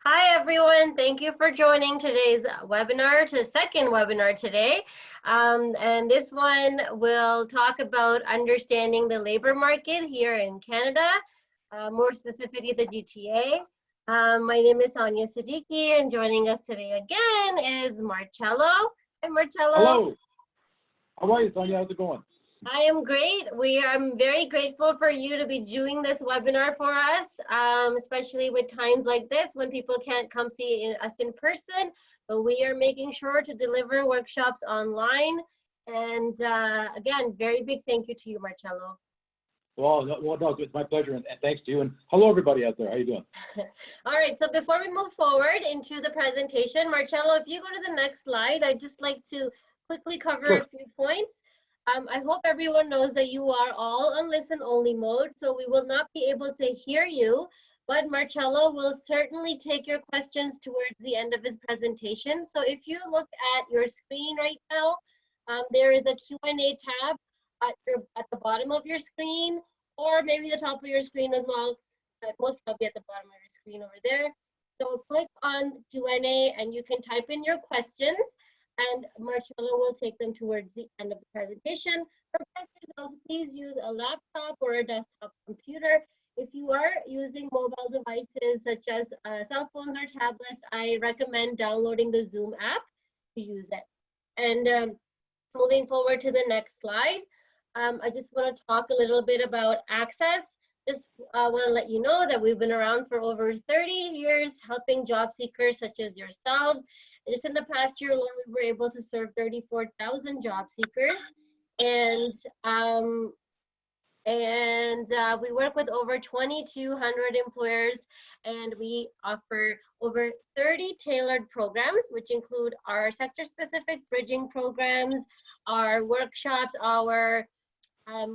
Hi, everyone. Thank you for joining today's webinar, second webinar today. And this one will talk about understanding the labor market here in Canada, more specifically the GTA. My name is Sonia Siddiqui, and joining us today again is Marcello. Hi, Marcello. Hello. How are you, Sonia? How's it going? I am great. I'm very grateful for you to be doing this webinar for us, especially with times like this when people can't come see us in person, but we are making sure to deliver workshops online. And again, very big thank you to you, Marcello. Well, no, it's my pleasure, and thanks to you. And hello, everybody out there. How you doing? All right, so before we move forward into the presentation, Marcello, if you go to the next slide, I'd just like to quickly cover a few points. I hope everyone knows that you are all on listen only mode, so we will not be able to hear you, but Marcello will certainly take your questions towards the end of his presentation. So if you look at your screen right now, there is a Q&A tab at the bottom of your screen, or maybe the top of your screen as well, but most probably at the bottom of your screen over there. So click on Q&A and you can type in your questions, and Marcello will take them towards the end of the presentation. For questions, please use a laptop or a desktop computer. If you are using mobile devices such as cell phones or tablets, I recommend downloading the Zoom app to use it. And moving forward to the next slide, I just want to talk a little bit about ACCES. Just want to let you know that we've been around for over 30 years helping job seekers such as yourselves. Just in the past year alone, we were able to serve 34,000 job seekers, and we work with over 2,200 employers, and we offer over 30 tailored programs, which include our sector-specific bridging programs, our workshops,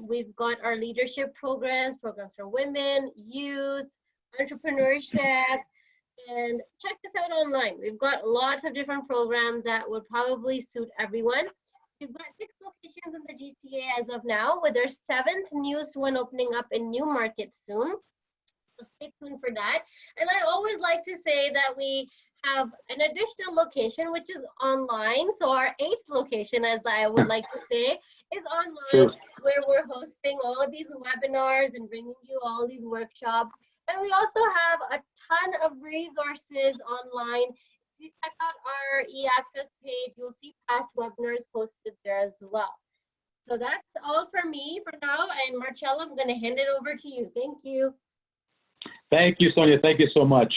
we've got our leadership programs for women, youth, entrepreneurship. And check this out online. We've got lots of different programs that would probably suit everyone. We've got 6 locations in the GTA as of now, with our 7th newest one opening up in Newmarket soon. So stay tuned for that. And I always like to say that we have an additional location, which is online. So our 8th location, as I would like to say, is online, where we're hosting all of these webinars and bringing you all these workshops. And we also have a ton of resources online. If you check out our ACCES page, you'll see past webinars posted there as well. So that's all for me for now. And Marcello, I'm going to hand it over to you. Thank you. Thank you, Sonia. Thank you so much.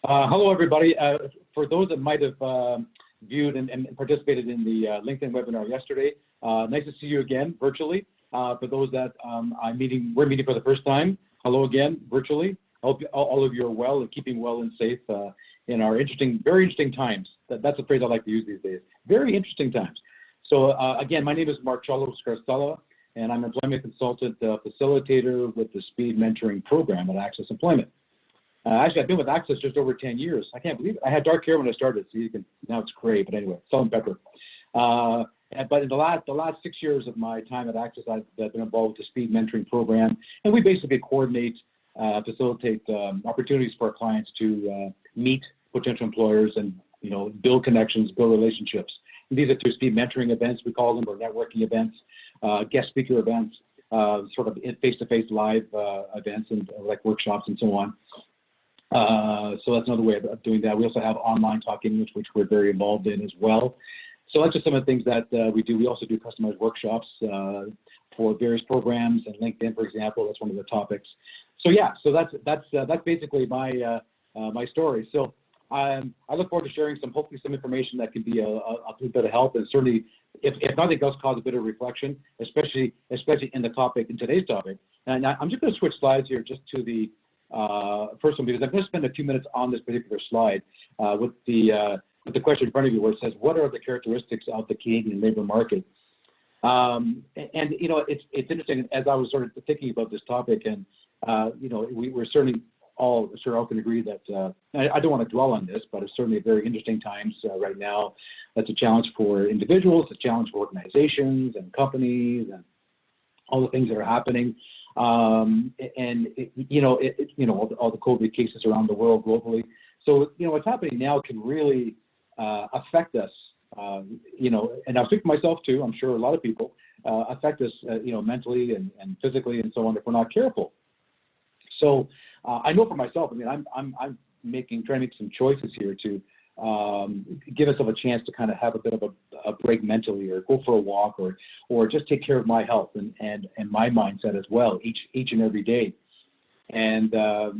Hello, everybody. For those that might have viewed and participated in the LinkedIn webinar yesterday, nice to see you again virtually. For those that we're meeting for the first time, hello again virtually. I hope all of you are well and keeping well and safe in our very interesting times. That's a phrase I like to use these days. Very interesting times. So again, my name is Marcello Scarcella, and I'm an employment consultant facilitator with the Speed Mentoring Program at ACCES Employment. Actually, I've been with ACCES just over 10 years. I can't believe it. I had dark hair when I started, so now it's gray. But anyway, salt and pepper. But in the last 6 years of my time at ACCES, I've been involved with the Speed Mentoring Program, and we basically coordinate, facilitate opportunities for our clients to meet potential employers and build connections, build relationships. And these are through Speed Mentoring events, we call them, or networking events, guest speaker events, sort of face-to-face live events and like workshops and so on. So that's another way of doing that. We also have online talking, which we're very involved in as well. So that's just some of the things that we do. We also do customized workshops for various programs, and LinkedIn, for example, that's one of the topics. So yeah, so that's basically my my story. So I look forward to sharing hopefully some information that can be a bit of help, and certainly, if nothing else, cause a bit of reflection, especially in today's topic. And I'm just going to switch slides here just to the first one, because I'm going to spend a few minutes on this particular slide with the question in front of you, where it says, what are the characteristics of the Canadian labor market? And it's interesting, as I was sort of thinking about this topic, and we're certainly all can agree that I don't want to dwell on this, but it's certainly a very interesting times right now. That's a challenge for individuals, a challenge for organizations and companies, and all the things that are happening. And all the COVID cases around the world globally So, what's happening now can really affect us, and I'll speak for myself too, I'm sure a lot of people, affect us, mentally and physically and so on if we're not careful. So I know for myself, I mean, I'm trying to make some choices here to give myself a chance to kind of have a bit of a break mentally, or go for a walk, or just take care of my health and my mindset as well, each and every day. And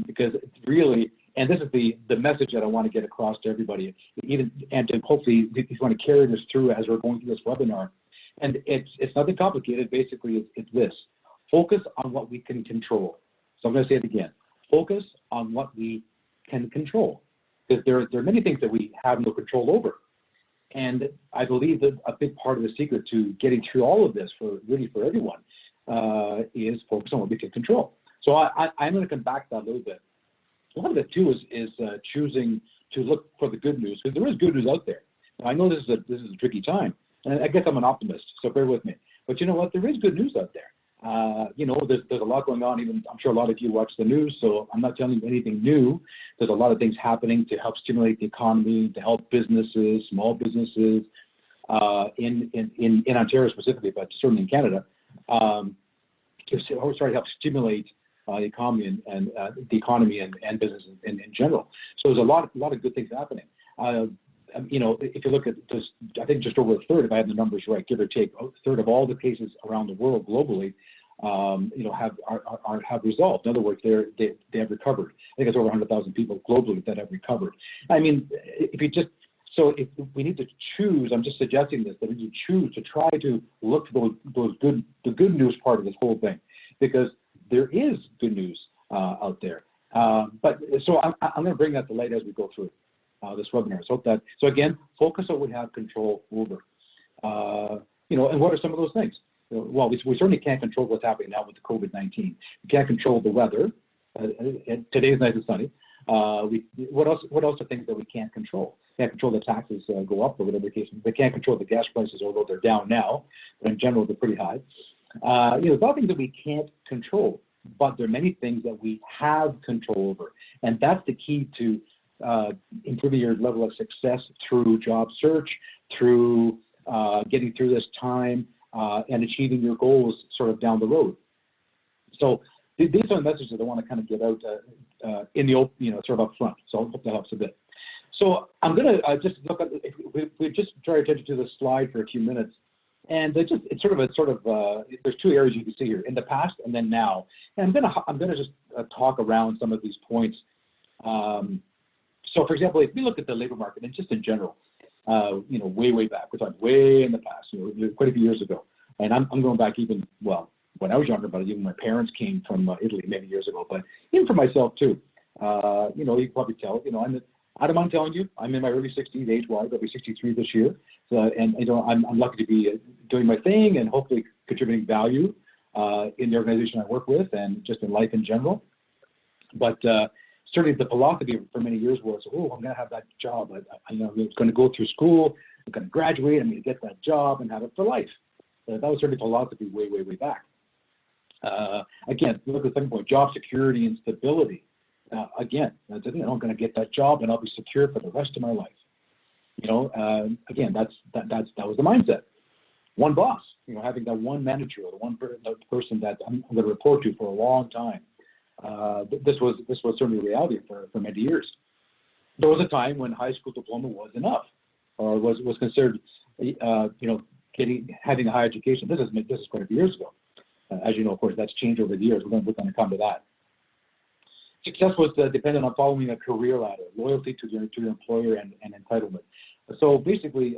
because really, and this is the message that I want to get across to everybody, and to hopefully if you want to carry this through as we're going through this webinar. And it's nothing complicated. Basically, it's this: focus on what we can control. So I'm going to say it again: focus on what we can control, because there are many things that we have no control over. And I believe that a big part of the secret to getting through all of this for everyone is focus on what we can control. So I'm going to come back to that a little bit. One of it too is choosing to look for the good news, because there is good news out there. Now, I know this is a tricky time, and I guess I'm an optimist, so bear with me. But you know what? There is good news out there. There's a lot going on. Even I'm sure a lot of you watch the news, so I'm not telling you anything new. There's a lot of things happening to help stimulate the economy, to help businesses, small businesses, in Ontario specifically, but certainly in Canada, to help stimulate the economy and business in general. So there's a lot of good things happening. If you look at this, I think just over a third, if I have the numbers right, give or take, a third of all the cases around the world globally, have resolved. In other words, they have recovered. I think it's over 100,000 people globally that have recovered. I mean, if we need to choose, I'm just suggesting this, that we need to choose to try to look for the good news part of this whole thing, because there is good news out there. But so I'm going to bring that to light as we go through this webinar. So again, focus on what we have control over. And what are some of those things? Well, we certainly can't control what's happening now with the COVID-19. We can't control the weather. Today is nice and sunny. What else are things that we can't control? We can't control the taxes go up or whatever the case. We can't control the gas prices, although they're down now, but in general they're pretty high. There's a lot of things that we can't control, but there are many things that we have control over, and that's the key to improving your level of success through job search, through getting through this time, and achieving your goals sort of down the road. So these are the messages that I want to kind of get out in the open, sort of up front. So I hope that helps a bit. So I'm going to just look at, we just draw attention to the slide for a few minutes. And there's two areas you can see here: in the past and then now. And I'm gonna just talk around some of these points. So, for example, if we look at the labor market, and just in general, way back, we're talking way in the past, quite a few years ago. And I'm going back even, well, when I was younger, but even my parents came from Italy many years ago. But even for myself too, you can probably tell, I don't mind telling you, I'm in my early 60s age-wise. I'll be 63 this year. So, and I'm lucky to be doing my thing and hopefully contributing value in the organization I work with and just in life in general. But certainly the philosophy for many years was, I'm going to have that job. I'm going to go through school, I'm going to graduate, I'm going to get that job and have it for life. That was certainly philosophy way back. Again, look at the second point: job security and stability. Again, I'm going to get that job and I'll be secure for the rest of my life. Again, that was the mindset. One boss, having that one manager or the person that I'm going to report to for a long time. This was certainly a reality for many years. There was a time when high school diploma was enough, or was considered, having a higher education. This is quite a few years ago. As you know, of course, that's changed over the years. We're going to come to that. Success was dependent on following a career ladder, loyalty to your employer, and entitlement. So basically,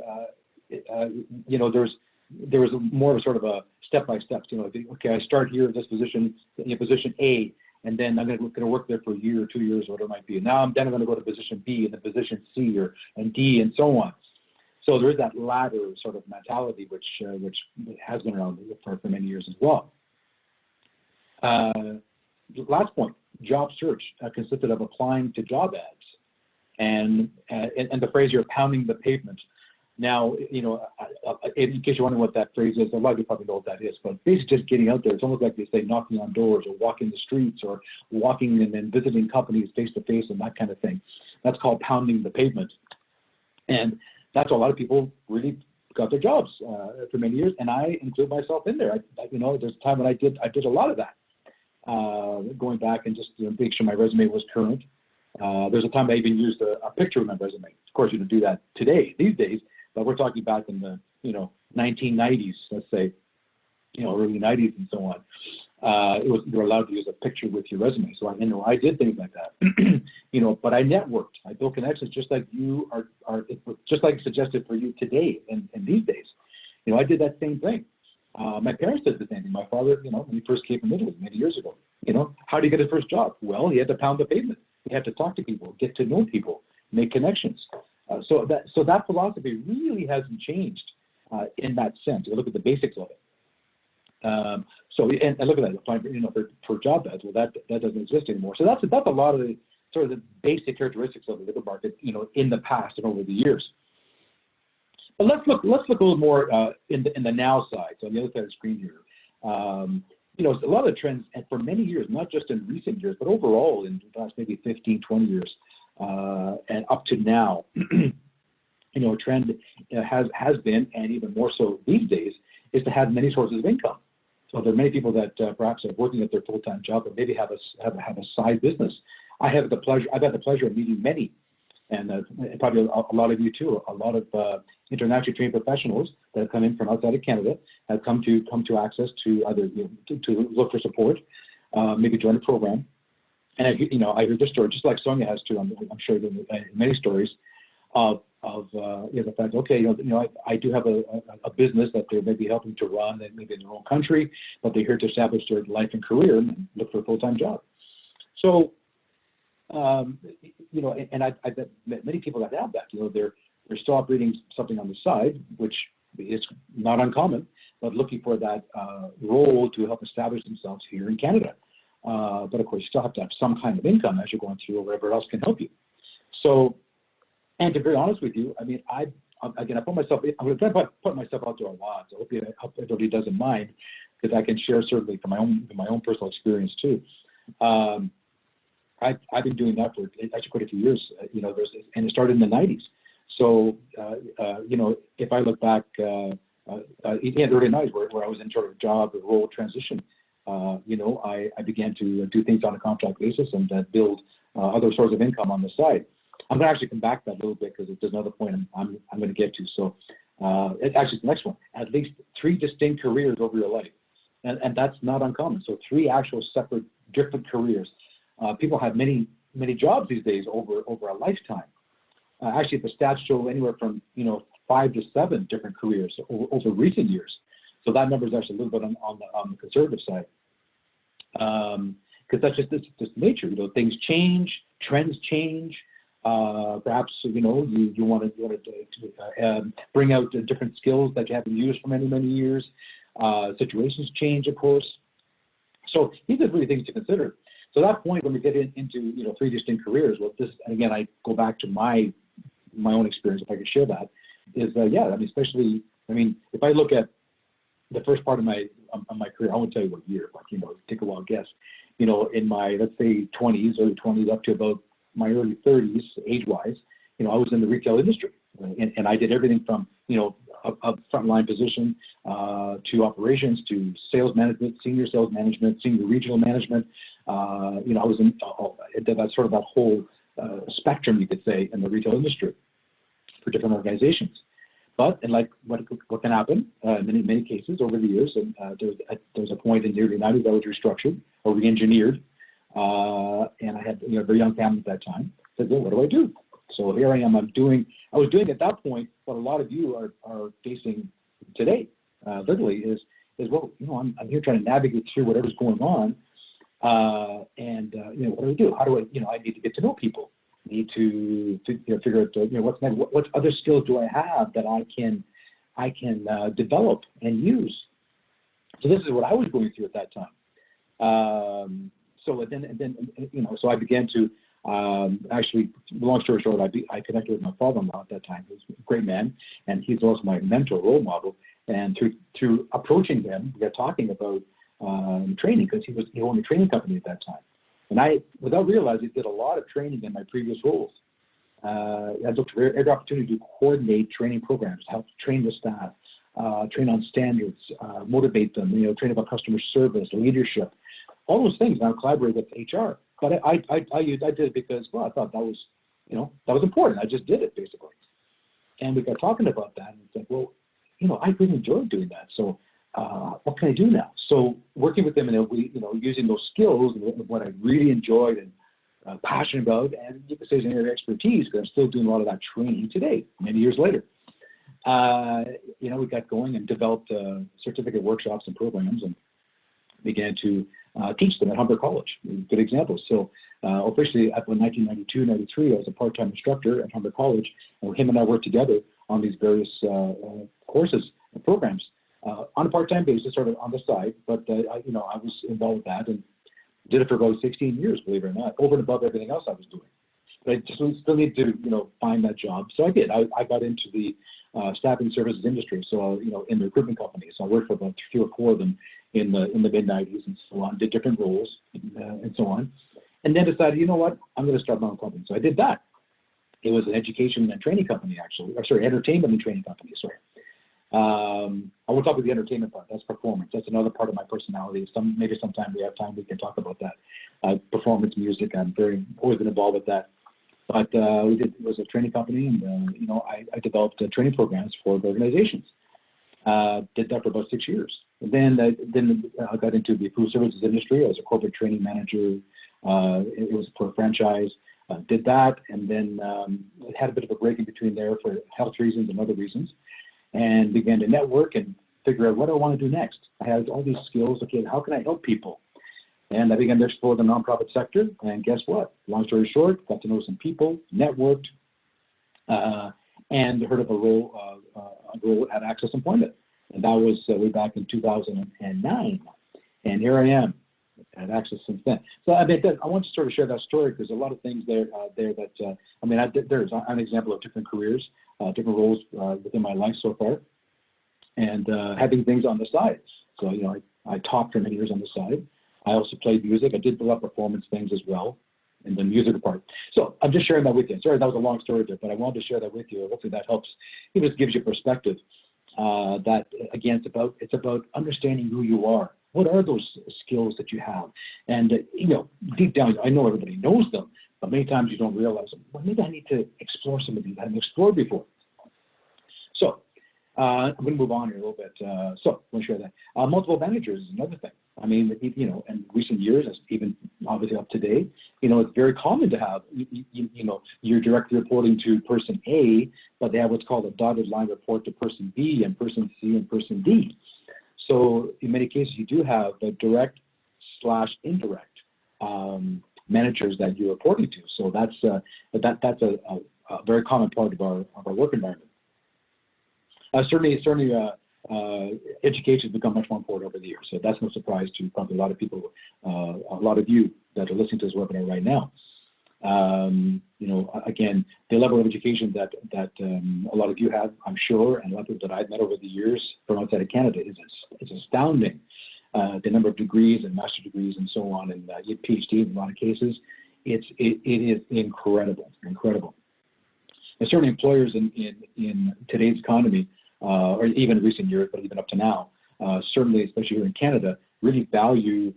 there was more of a sort of a step-by-step. Okay, I start here at this position, in position A, and then I'm going to work there for a year or 2 years, or whatever it might be. And now I'm going to go to position B, and then position C, and D, and so on. So there is that ladder sort of mentality, which has been around for many years as well. Last point: job search consisted of applying to job ads, and the phrase "you're pounding the pavement." Now, you know, in case you're wondering what that phrase is, a lot of you probably know what that is, but basically just getting out there. It's almost like they say knocking on doors or walking the streets or walking and then visiting companies face to face and that kind of thing. That's called pounding the pavement. And that's a lot of people really got their jobs for many years, and I include myself in there. You know, there's a time when I did a lot of that, going back and just make sure my resume was current. There's a time I even used a picture of my resume. Of course, you don't do that these days, but we're talking back in the 1990s, let's say, early 90s and so on. You were allowed to use a picture with your resume. So I did things like that, but I networked. I built connections just like you are just like suggested for you today and these days. I did that same thing. My parents did the same thing. My father, when he first came from Italy many years ago, how did he get his first job? Well, he had to pound the pavement. He had to talk to people, get to know people, make connections. So that philosophy really hasn't changed in that sense. You look at the basics of it. And look at that, applying for job ads. Well, that doesn't exist anymore. So that's a lot of the sort of the basic characteristics of the labor market, in the past and over the years. But let's look a little more in the now side. So on the other side of the screen here, a lot of trends, and for many years, not just in recent years, but overall in the last maybe 15, 20 years, and up to now, a trend has been, and even more so these days, is to have many sources of income. So there are many people that perhaps are working at their full-time job, but maybe have a side business. I've had the pleasure of meeting many, and probably a lot of you too. A lot of internationally trained professionals that have come in from outside of Canada have come to ACCES to either to look for support, maybe join a program. And I heard this story, just like Sonia has too. I'm sure there are many stories of the fact, okay, I do have a business that they're maybe helping to run, and maybe in their own country, but they're here to establish their life and career and look for a full-time job. So, and I've met many people that have that. They're still operating something on the side, which is not uncommon, but looking for that role to help establish themselves here in Canada. But of course, you still have to have some kind of income as you're going through, or whatever else can help you. So, and to be very honest with you, I mean, I'm going to put myself out there a lot. So I hope everybody doesn't mind, because I can share certainly from my own personal experience too. I've been doing that for actually quite a few years. And it started in the 90s. So if I look back, in the early 90s, where I was in sort of job or role transition, I began to do things on a contract basis and build other sources of income on the side. I'm going to actually come back to that a little bit, because there's another point I'm going to get to. So it's actually the next one. At least 3 distinct careers over your life, and that's not uncommon. So 3 actual separate, different careers. People have many jobs these days over a lifetime. Actually, the stats show anywhere from 5 to 7 different careers over recent years. So that number is actually a little bit on the conservative side, because that's just this nature. Things change, trends change. Perhaps you want to bring out different skills that you haven't used for many years. Situations change, of course. So these are really things to consider. So at that point, when we get into 3 distinct careers, and again, I go back to my own experience, if I could share that, is especially, if I look at the first part of my career, I won't tell you what year, but take a wild guess. In my, let's say, early 20s up to about my early 30s, age-wise, I was in the retail industry, and I did everything from a frontline position to operations, to sales management, senior sales management, senior regional management. I was in that sort of that whole spectrum, you could say, in the retail industry for different organizations. But and like what can happen in many cases over the years, and there was a point in the early 90s that was restructured or re-engineered, and I had a very young family at that time. I said, well, what do I do? So here I am. I was doing at that point what a lot of you are facing today. Literally is well, I'm here trying to navigate through whatever's going on, and what do I do? How do I need to get to know people. Need to figure out what other skills do I have that I can develop and use. So this is what I was going through at that time. So I began to Actually, long story short, I connected with my father-in-law at that time. He was a great man, and he's also my mentor, role model. And through approaching him, we got talking about training, because he owned a training company at that time. And I, without realizing, did a lot of training in my previous roles. I looked for every opportunity to coordinate training programs, help train the staff, train on standards, motivate them, train about customer service, leadership, all those things. And I collaborate with HR. But I did it because, well, I thought that was, that was important. I just did it, basically. And we got talking about that, and it's like, well, I really enjoyed doing that. So what can I do now? So working with them, and using those skills and what I really enjoyed and passionate about, and you could say it's an area of expertise, because I'm still doing a lot of that training today, many years later. We got going and developed certificate workshops and programs, and began to teach them at Humber College. Good examples. So officially, at 1992, 93, I was a part-time instructor at Humber College, and him and I worked together on these various courses and programs on a part-time basis, sort of on the side. But I was involved with that and did it for about 16 years, believe it or not, over and above everything else I was doing. But I just still need to, find that job. So I did. I got into the staffing services industry. So, in the recruitment company. So I worked for about 3 or 4 of them in the mid-90s and so on, did different roles and so on. And then decided, you know what, I'm going to start my own company. So I did that. It was an education and training company, actually. Entertainment and training company, I won't talk about the entertainment part. That's performance. That's another part of my personality. Maybe sometime we have time, we can talk about that. Performance music, I'm always been involved with that. But it was a training company, and I developed training programs for organizations. Did that for about 6 years. And then I got into the food services industry as a corporate training manager. It was for a franchise. Did that, and then had a bit of a break in between there for health reasons and other reasons, and began to network and figure out what I want to do next. I had all these skills. Okay, how can I help people? And I began to explore the nonprofit sector, and guess what? Long story short, got to know some people, networked, and heard of a role at ACCESS Employment. And that was way back in 2009. And here I am at ACCESS since then. So I want to sort of share that story, because there's a lot of things there that, there's an example of different careers, different roles within my life so far, and having things on the side. So, I taught for many years on the side. I also played music. I did a lot of performance things as well in the music part. So I'm just sharing that with you. Sorry, that was a long story there, but I wanted to share that with you. Hopefully that helps. It just gives you perspective. That again, it's about understanding who you are. What are those skills that you have? And deep down, I know everybody knows them, but many times you don't realize them. Well, maybe I need to explore some of these I haven't explored before. So I'm going to move on here a little bit. So I want to share that. Multiple managers is another thing. In recent years, even obviously up to date, it's very common to have, you're directly reporting to person A, but they have what's called a dotted line report to person B and person C and person D. So in many cases, you do have the direct/indirect managers that you're reporting to. So that's a very common part of our work environment. Certainly, education has become much more important over the years. So that's no surprise to probably a lot of people, a lot of you that are listening to this webinar right now. Again, the level of education that a lot of you have, I'm sure, and a lot of people that I've met over the years from outside of Canada is astounding. The number of degrees and master's degrees and so on, and PhD in a lot of cases, it is incredible. And certainly employers in today's economy, or even in recent years, but even up to now, certainly, especially here in Canada, really value,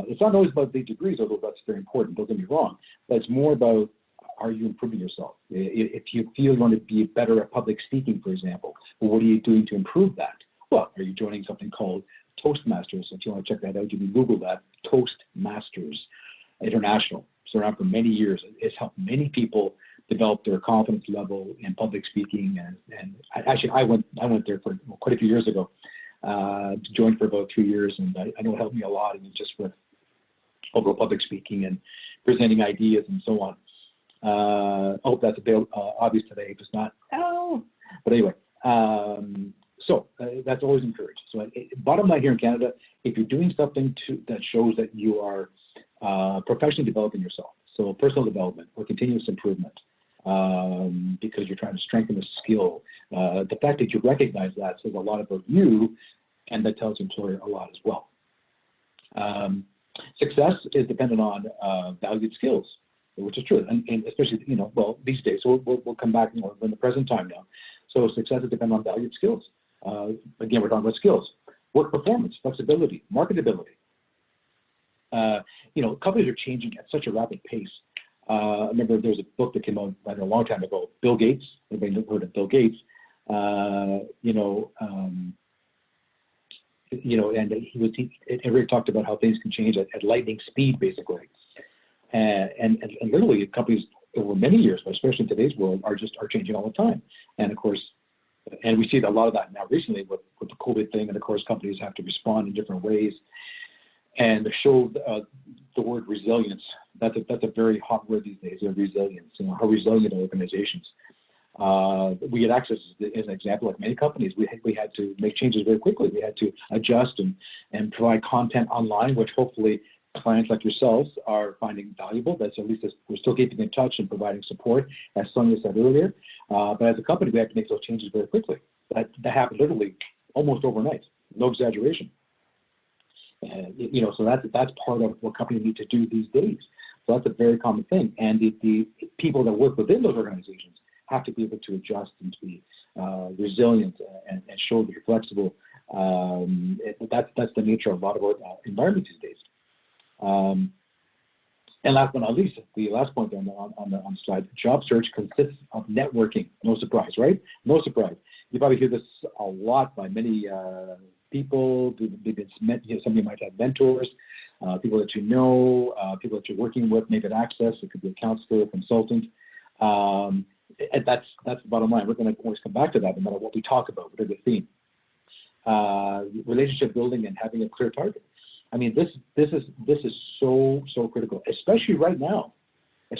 it's not always about the degrees, although that's very important, don't get me wrong, but it's more about, are you improving yourself? If you feel you want to be better at public speaking, for example, well, what are you doing to improve that? Well, are you joining something called Toastmasters? If you want to check that out, you can Google that, Toastmasters International. It's around for many years. It's helped many people develop their confidence level in public speaking, and actually I went there for quite a few years ago, joined for about 3 years, and I know it helped me a lot, and just with overall public speaking and presenting ideas and so on. I hope that's a bit obvious today. If it's not, but anyway, so that's always encouraged. So bottom line here in Canada, if you're doing something that shows that you are professionally developing yourself, So personal development or continuous improvement, because you're trying to strengthen a skill. The fact that you recognize that says a lot about you, and that tells the employer a lot as well. Success is dependent on valued skills, which is true, and especially, well, these days. So we'll come back more in the present time now. So success is dependent on valued skills. Again, we're talking about skills. Work performance, flexibility, marketability. Companies are changing at such a rapid pace. I remember there was a book that came out a long time ago, Bill Gates. Everybody heard of Bill Gates. And he talked about how things can change at lightning speed, basically. And literally, companies over many years, but especially in today's world, are changing all the time. And of course, and we see a lot of that now recently with the COVID thing. And of course, companies have to respond in different ways. And to show the word resilience, that's a very hot word these days. Resilience, how resilient are organizations. We at ACCESS, as an example, like many companies, we had to make changes very quickly. We had to adjust and provide content online, which hopefully clients like yourselves are finding valuable. That's at least we're still keeping in touch and providing support, as Sonia said earlier. But as a company, we have to make those changes very quickly. That happened literally almost overnight, no exaggeration. So that's part of what companies need to do these days. So that's a very common thing. And the people that work within those organizations have to be able to adjust and to be resilient and show that you're flexible. That's the nature of a lot of our environments these days. And last but not least, the last point on the slide, job search consists of networking. No surprise, right? No surprise. You probably hear this a lot by many people. Maybe some of you might have mentors, people that you know, people that you're working with, maybe at ACCESS. It could be a counselor, a consultant. And that's the bottom line. We're going to always come back to that no matter what we talk about, whatever the theme. Relationship building and having a clear target. I mean, this is so critical, especially right now. And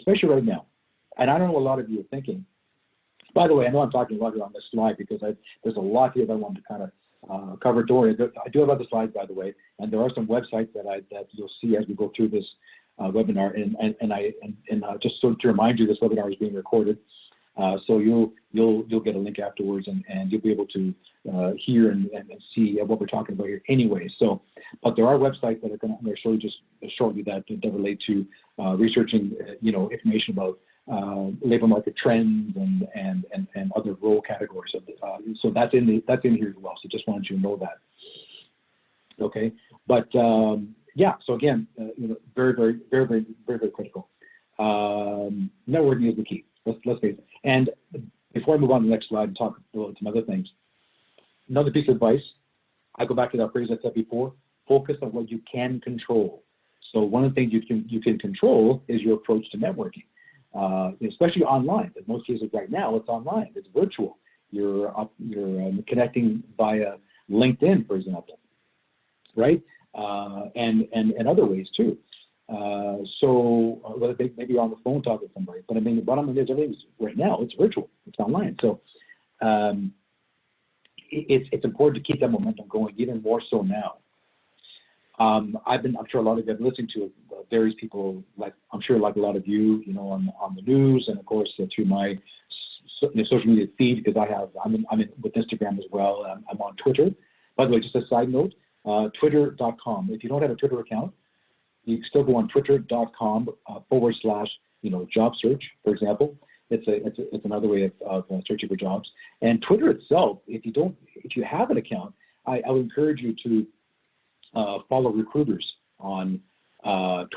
I don't know what a lot of you are thinking. By the way, I know I'm talking a lot on this slide because there's a lot here that I want to kind of cover. Dory, I do have other slides, by the way, and there are some websites that you'll see as we go through this webinar. And just so to remind you, this webinar is being recorded. So you'll get a link afterwards, and you'll be able to hear and see what we're talking about here anyway. So, but there are websites that I'm going to show you just shortly that relate to researching, information about labor market trends and other role categories. So that's in here as well. So just wanted you to know that. Okay, but yeah. So again, very, very, very, very, very, very critical. Networking is the key. Let's face it. And before I move on to the next slide and talk about some other things, another piece of advice, I go back to that phrase I said before, focus on what you can control. So one of the things you can control is your approach to networking, especially online. In most cases right now, it's online, it's virtual. You're connecting via LinkedIn, for example, right? And other ways too. So whether maybe you're on the phone talking to somebody, but I mean, the bottom line is everything's right now, it's virtual, it's online. So it's important to keep that momentum going, even more so now. I'm sure a lot of you have listened to various people, like I'm sure like a lot of you, on the news, and of course through my social media feed, because I'm in with Instagram as well. I'm on Twitter. By the way, just a side note, twitter.com. If you don't have a Twitter account, you can still go on twitter.com / job search, for example. It's another way of searching for jobs. And Twitter itself, if you have an account, I would encourage you to follow recruiters on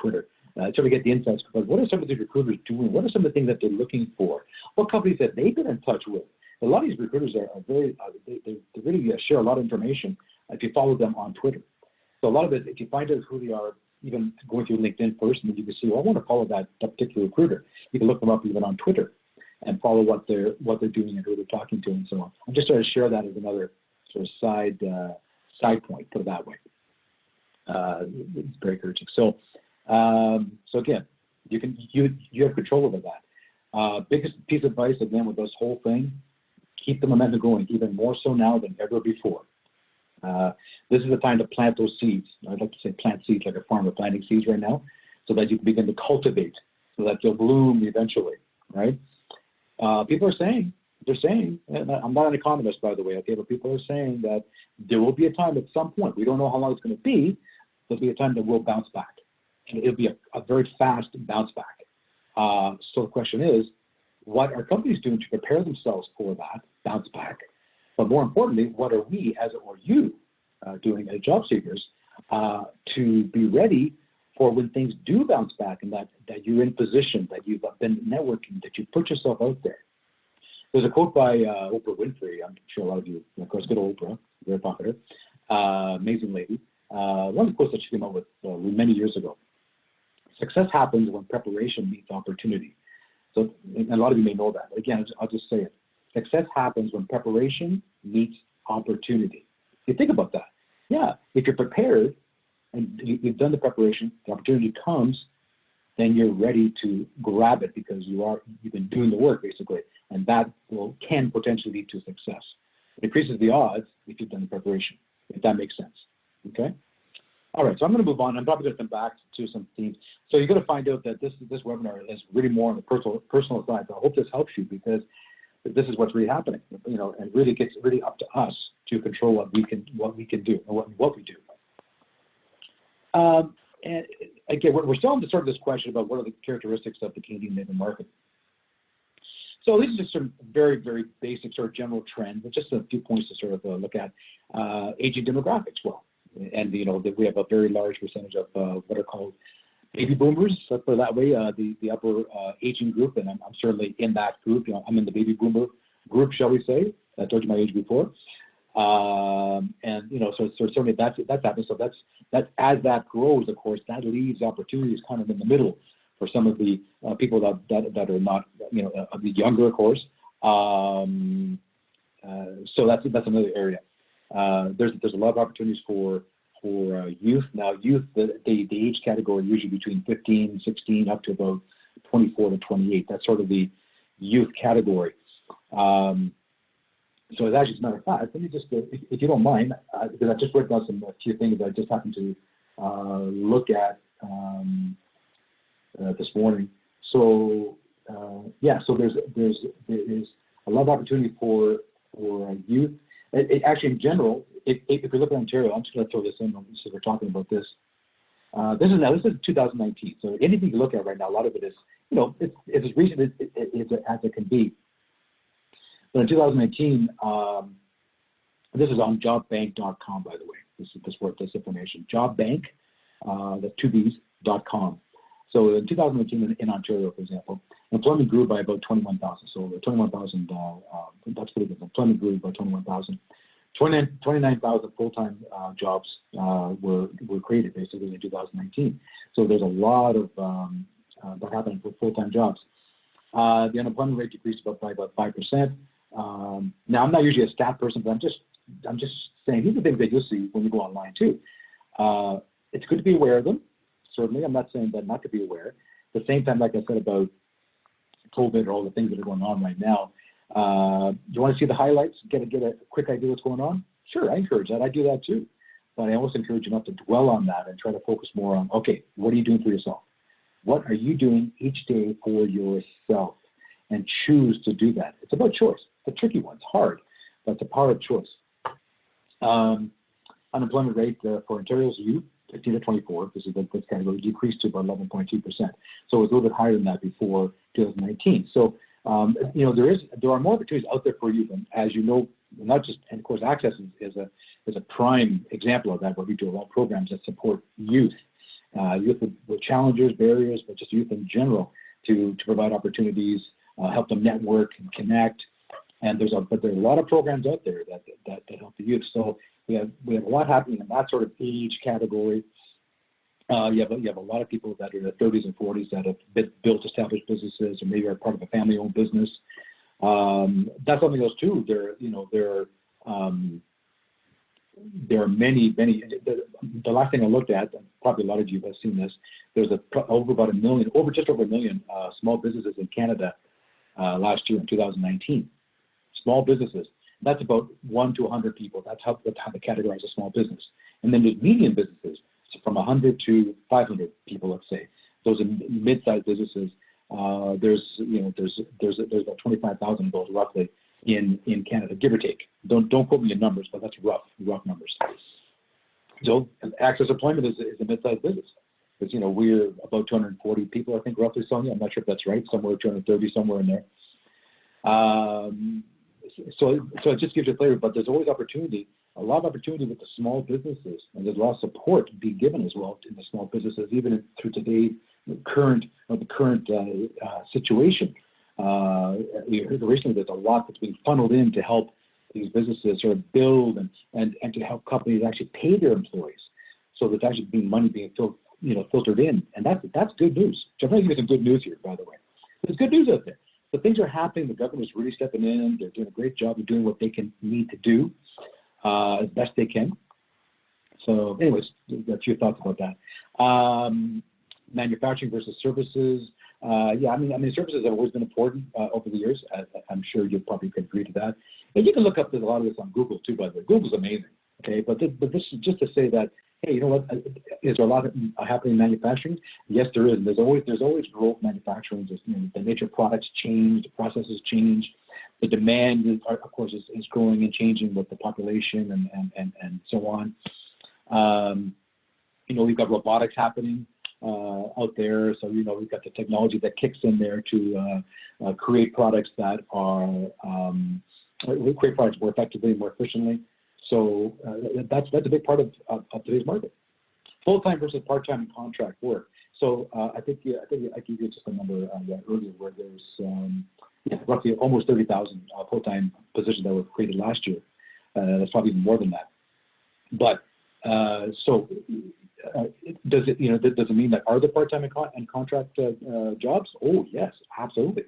Twitter. So we get the insights. But what are some of the recruiters doing? What are some of the things that they're looking for? What companies that they've been in touch with? A lot of these recruiters are very, they really share a lot of information if you follow them on Twitter. So a lot of it, if you find out who they are, even going through LinkedIn first, and then you can see, well, I want to follow that particular recruiter. You can look them up even on Twitter and follow what they're doing and who they're talking to and so on. I'm just trying to share that as another sort of side point, put it that way. It's very encouraging. So again, you have control over that. Biggest piece of advice again with this whole thing: keep the momentum going, even more so now than ever before. This is the time to plant those seeds. I'd like to say plant seeds like a farmer planting seeds right now, so that you can begin to cultivate so that you'll bloom eventually, right? People are saying, they're saying, and I'm not an economist, by the way, okay, but people are saying that there will be a time at some point, we don't know how long it's going to be, there'll be a time that we'll bounce back. And it'll be a very fast bounce back. So the question is, what are companies doing to prepare themselves for that bounce back? But more importantly, what are we, as or you, doing as job seekers to be ready for when things do bounce back, and that you're in position, that you've been networking, that you put yourself out there. There's a quote by Oprah Winfrey. I'm sure a lot of you, of course, good old Oprah, very popular, amazing lady. One of the quotes that she came up with many years ago. Success happens when preparation meets opportunity. So, and a lot of you may know that. But again, I'll just say it. Success happens when preparation meets opportunity. You think about that. Yeah, if you're prepared and you've done the preparation, the opportunity comes, then you're ready to grab it because you've been doing the work basically, and that can potentially lead to success. It increases the odds if you've done the preparation, if that makes sense. Okay. All right, so I'm going to move on. I'm probably going to come back to some themes. So you're going to find out that this webinar is really more on the personal side. So I hope this helps you, because this is what's really happening, and really gets really up to us to control what we can do and what we do. And again, we're still on the sort of this question about what are the characteristics of the Canadian labor market. So these are just some very, very basic sort of general trends, but just a few points to sort of look at. Aging demographics, and we have a very large percentage of what are called baby boomers, let's put it that way, the upper aging group, and I'm certainly in that group. I'm in the baby boomer group, shall we say? I told you my age before. So certainly that's happening. So that's as that grows, of course, that leaves opportunities kind of in the middle for some of the people that are not, a bit younger, of course. So that's another area. There's a lot of opportunities for youth. Now, youth, the age category usually between 15, 16, up to about 24 to 28. That's sort of the youth category. So as actually, as a matter of fact, let me just, if you don't mind, because I just worked on a few things that I just happened to look at this morning. So so there is a lot of opportunity for youth. Actually, in general, if you look at Ontario, I'm just going to throw this in since we're talking about this. This is 2019. So anything you look at right now, a lot of it is, it's as recent as it can be. But in 2019, this is on jobbank.com, by the way. This information. Jobbank, the 2Bs.com. So in 2018 in Ontario, for example, employment grew by about 21,000. So 21,000, that's pretty good. Employment grew by 21,000. 29,000 full-time jobs were created basically in 2019. So there's a lot of that happening for full-time jobs. The unemployment rate decreased by about 5%. Now, I'm not usually a stat person, but I'm just saying these are things that you'll see when you go online too. It's good to be aware of them. Certainly, I'm not saying that not to be aware. At the same time, like I said about COVID or all the things that are going on right now, you want to see the highlights, get a quick idea what's going on? Sure, I encourage that. I do that too. But I also encourage you not to dwell on that and try to focus more on, okay, what are you doing for yourself? What are you doing each day for yourself? And choose to do that. It's about choice. It's a tricky one. It's hard, but it's a power of choice. Unemployment rate for Ontario's youth, 15 to 24, this is this category, decreased to about 11.2%. So it's a little bit higher than that before 2019. So there are more opportunities out there for youth, and as you know, not just, and of course, ACCES is a prime example of that, where we do a lot of programs that support youth, with challenges, barriers, but just youth in general, to provide opportunities, help them network and connect. And there's a lot of programs out there that help the youth. So we have a lot happening in that sort of age category. You have a lot of people that are in their 30s and 40s that have built established businesses, or maybe are part of a family-owned business. That's something else too. There are many. The last thing I looked at, and probably a lot of you have seen this, there's just over a million small businesses in Canada last year in 2019. Small businesses. That's about 1 to 100 people. That's how they categorize a small business. And then there's medium businesses, so from 100 to 500 people, let's say. Those are mid-sized businesses. There's about 25,000 of those roughly in Canada, give or take. Don't quote me in numbers, but that's rough numbers. So ACCES Employment is a mid-sized business. Because, we're about 240 people, I think, roughly, Sonia. I'm not sure if that's right, somewhere 230, somewhere in there. So it just gives you a flavor, but there's always opportunity, a lot of opportunity with the small businesses, and there's a lot of support being given as well in the small businesses, even through today's current situation. You heard recently there's a lot that's being funneled in to help these businesses sort of build and to help companies actually pay their employees. So there's actually money being filtered in, and that's good news. I'm going to give you some good news here, by the way. There's good news out there. So things are happening. The government is really stepping in. They're doing a great job of doing what they need to do as best they can. So, anyways, a few thoughts about that. Manufacturing versus services. Services have always been important over the years. I'm sure you probably could agree to that. And you can look up a lot of this on Google too, by the way. Google's amazing. Okay, but this is just to say that, hey, you know what? Is there a lot happening in manufacturing? Yes, there is. There's always growth in manufacturing. Just, the nature of products change, the processes change, the demand is, of course, is growing and changing with the population and so on. We've got robotics happening out there, so we've got the technology that kicks in there to create products that create products more effectively, more efficiently. So that's a big part of today's market. Full-time versus part-time and contract work. So I think I gave you just a number earlier where there's roughly almost 30,000 full-time positions that were created last year. That's probably even more than that. But does it mean that are there part-time and contract jobs? Oh yes, absolutely.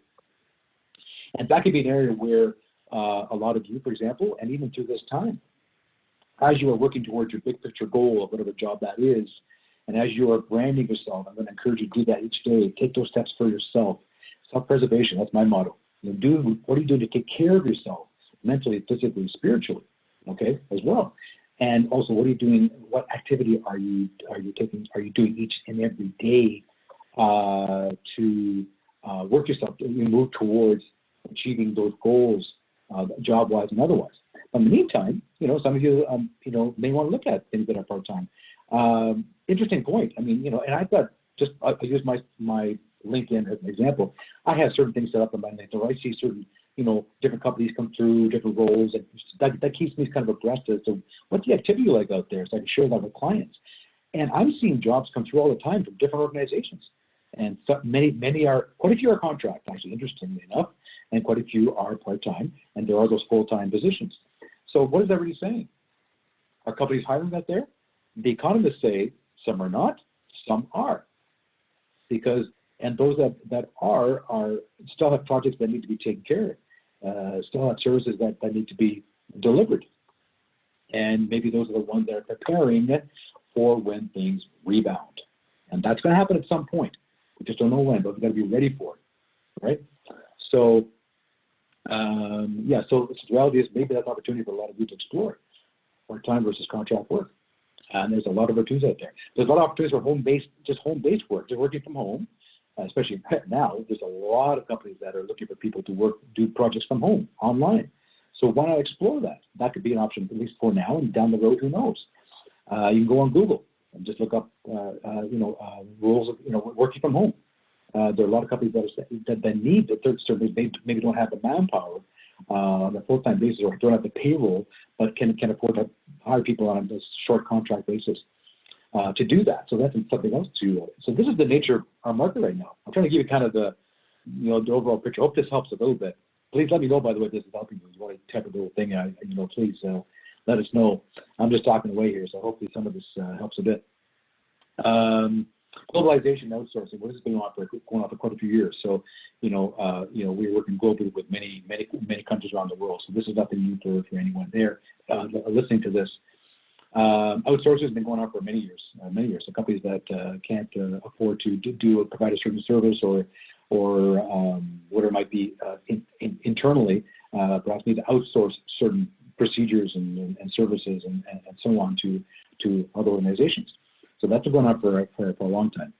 And that could be an area where a lot of you, for example, and even through this time, as you are working towards your big picture goal of whatever job that is, and as you are branding yourself, I'm going to encourage you to do that each day. Take those steps for yourself. Self-preservation, that's my motto. What are you doing to take care of yourself mentally, physically, spiritually, okay, as well? And also, what are you doing? What activity are you doing each and every day to work yourself to move towards achieving those goals, job-wise and otherwise? In the meantime, some of you, may want to look at things that are part-time. Interesting point. And I've got I use my LinkedIn as an example. I have certain things set up on my LinkedIn where I see certain, different companies come through, different roles, and that keeps me kind of abreast as to what's the activity like out there, so I can share that with clients. And I'm seeing jobs come through all the time from different organizations. And so many are, quite a few are contract, actually, interestingly enough, and quite a few are part-time, and there are those full-time positions. So what is that really saying? Are companies hiring out there? The economists say some are not, some are. And those that are still have projects that need to be taken care of, still have services that need to be delivered. And maybe those are the ones that are preparing for when things rebound. And that's going to happen at some point. We just don't know when, but we've got to be ready for it, right? So, so the reality is maybe that's an opportunity for a lot of you to explore part-time versus contract work. And there's a lot of opportunities out there. There's a lot of opportunities for home-based work, just working from home. Especially now, there's a lot of companies that are looking for people to do projects from home, online. So why not explore that? That could be an option, at least for now, and down the road, who knows? You can go on Google and just look up, rules of, working from home. There are a lot of companies that need the third service, maybe don't have the manpower on a full-time basis or don't have the payroll, but can afford to hire people on a short contract basis. To do that. So that's something else to. So this is the nature of our market right now. I'm trying to give you kind of the overall picture. I hope this helps a little bit. Please let me know, by the way, if this is helping you. If you want to type a little thing, please let us know. I'm just talking away here, so hopefully some of this helps a bit. Globalization, outsourcing. What has been going on for quite a few years? So, we're working globally with many countries around the world. So this is nothing new for anyone there listening to this. Outsourcing has been going on for many years. So companies that can't afford to provide a certain service or whatever it might be internally, perhaps need to outsource certain procedures and services and so on to other organizations. So that's been going on for a long time.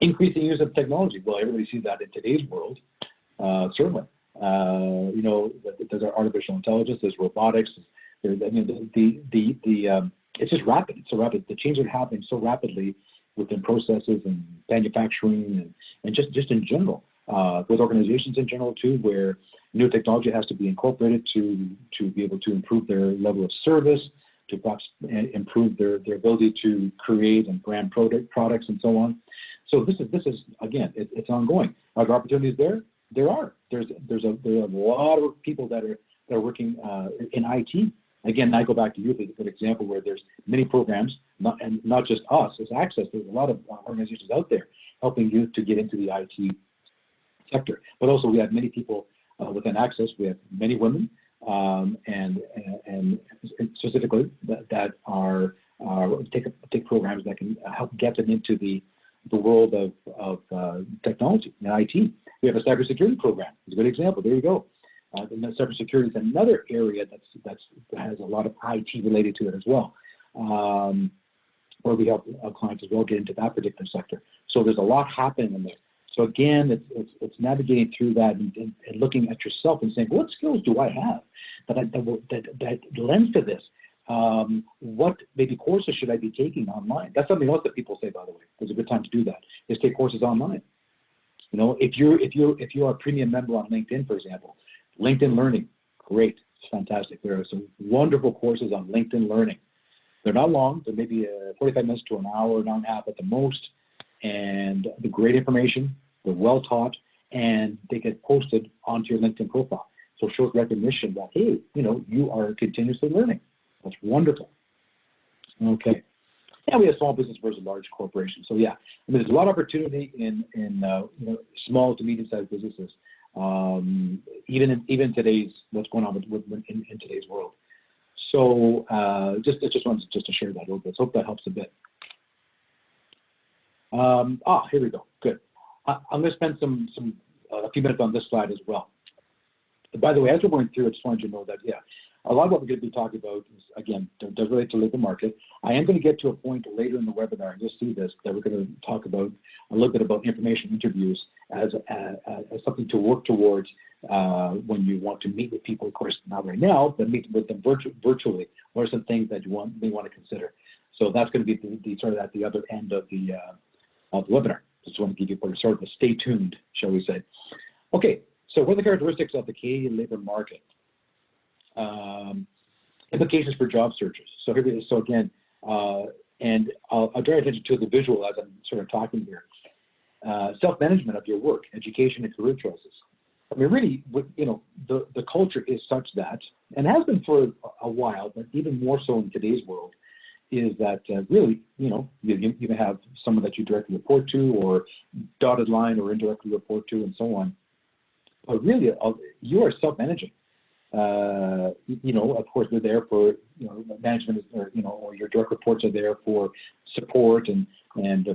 Increasing use of technology. Well, everybody sees that in today's world, certainly. You know, there's artificial intelligence, there's robotics. There's, I mean, it's just rapid. It's so rapid. The changes are happening so rapidly within processes and manufacturing and just in general, with organizations in general too, where new technology has to be incorporated to be able to improve their level of service, to perhaps improve their ability to create and brand products and so on. So this is again, it's ongoing. Are there opportunities there? There are. There's a lot of people that are working in IT. Again, I go back to youth as a good example where there's many programs, not just us as ACCESS. There's a lot of organizations out there helping youth to get into the IT sector. But also we have many people within ACCESS. We have many women and specifically that are take programs that can help get them into the world of technology and IT. We have a cybersecurity program. It's a good example. There you go. And cybersecurity is another area that has a lot of IT related to it as well, where we help our clients as well get into that particular sector. So there's a lot happening in there. So again, it's navigating through that and looking at yourself and saying, what skills do I have that lends to this? What maybe courses should I be taking online? That's something else that people say, by the way. There's a good time to do that. Is take courses online. You know, if you're a premium member on LinkedIn, for example, LinkedIn Learning, great, it's fantastic. There are some wonderful courses on LinkedIn Learning. They're not long. They're maybe 45 minutes to an hour and a half at the most, and the great information. They're well taught, and they get posted onto your LinkedIn profile. So it shows recognition that, hey, you know, you are continuously learning. That's wonderful. Okay. Yeah, we have small business versus large corporations. So yeah, I mean, there's a lot of opportunity in you know, small to medium-sized businesses, even today's what's going on in today's world. So just wanted to share that a little bit. So hope that helps a bit. Here we go. Good. I'm going to spend a few minutes on this slide as well. By the way, as we're going through, I just wanted you to know that, yeah, a lot of what we're going to be talking about is, again, does relate to labor market. I am going to get to a point later in the webinar, and you'll see this, that we're going to talk about a little bit about information interviews as something to work towards when you want to meet with people, of course, not right now, but meet with them virtually. What are some things that you may want to consider? So that's going to be the sort of at the other end of the webinar. Just want to give you sort of a stay tuned, shall we say. Okay, so what are the characteristics of the Canadian labor market? Implications for job searches. So here, so again, and I'll draw attention to the visual as I'm sort of talking here. Self-management of your work, education, and career choices. I mean, really, you know, the culture is such that, and has been for a while, but even more so in today's world, is that really, you know, you can have someone that you directly report to, or dotted line, or indirectly report to, and so on. But really, you are self-managing. You know, of course, they're there for, you know, management, or, you know, or your direct reports are there for support and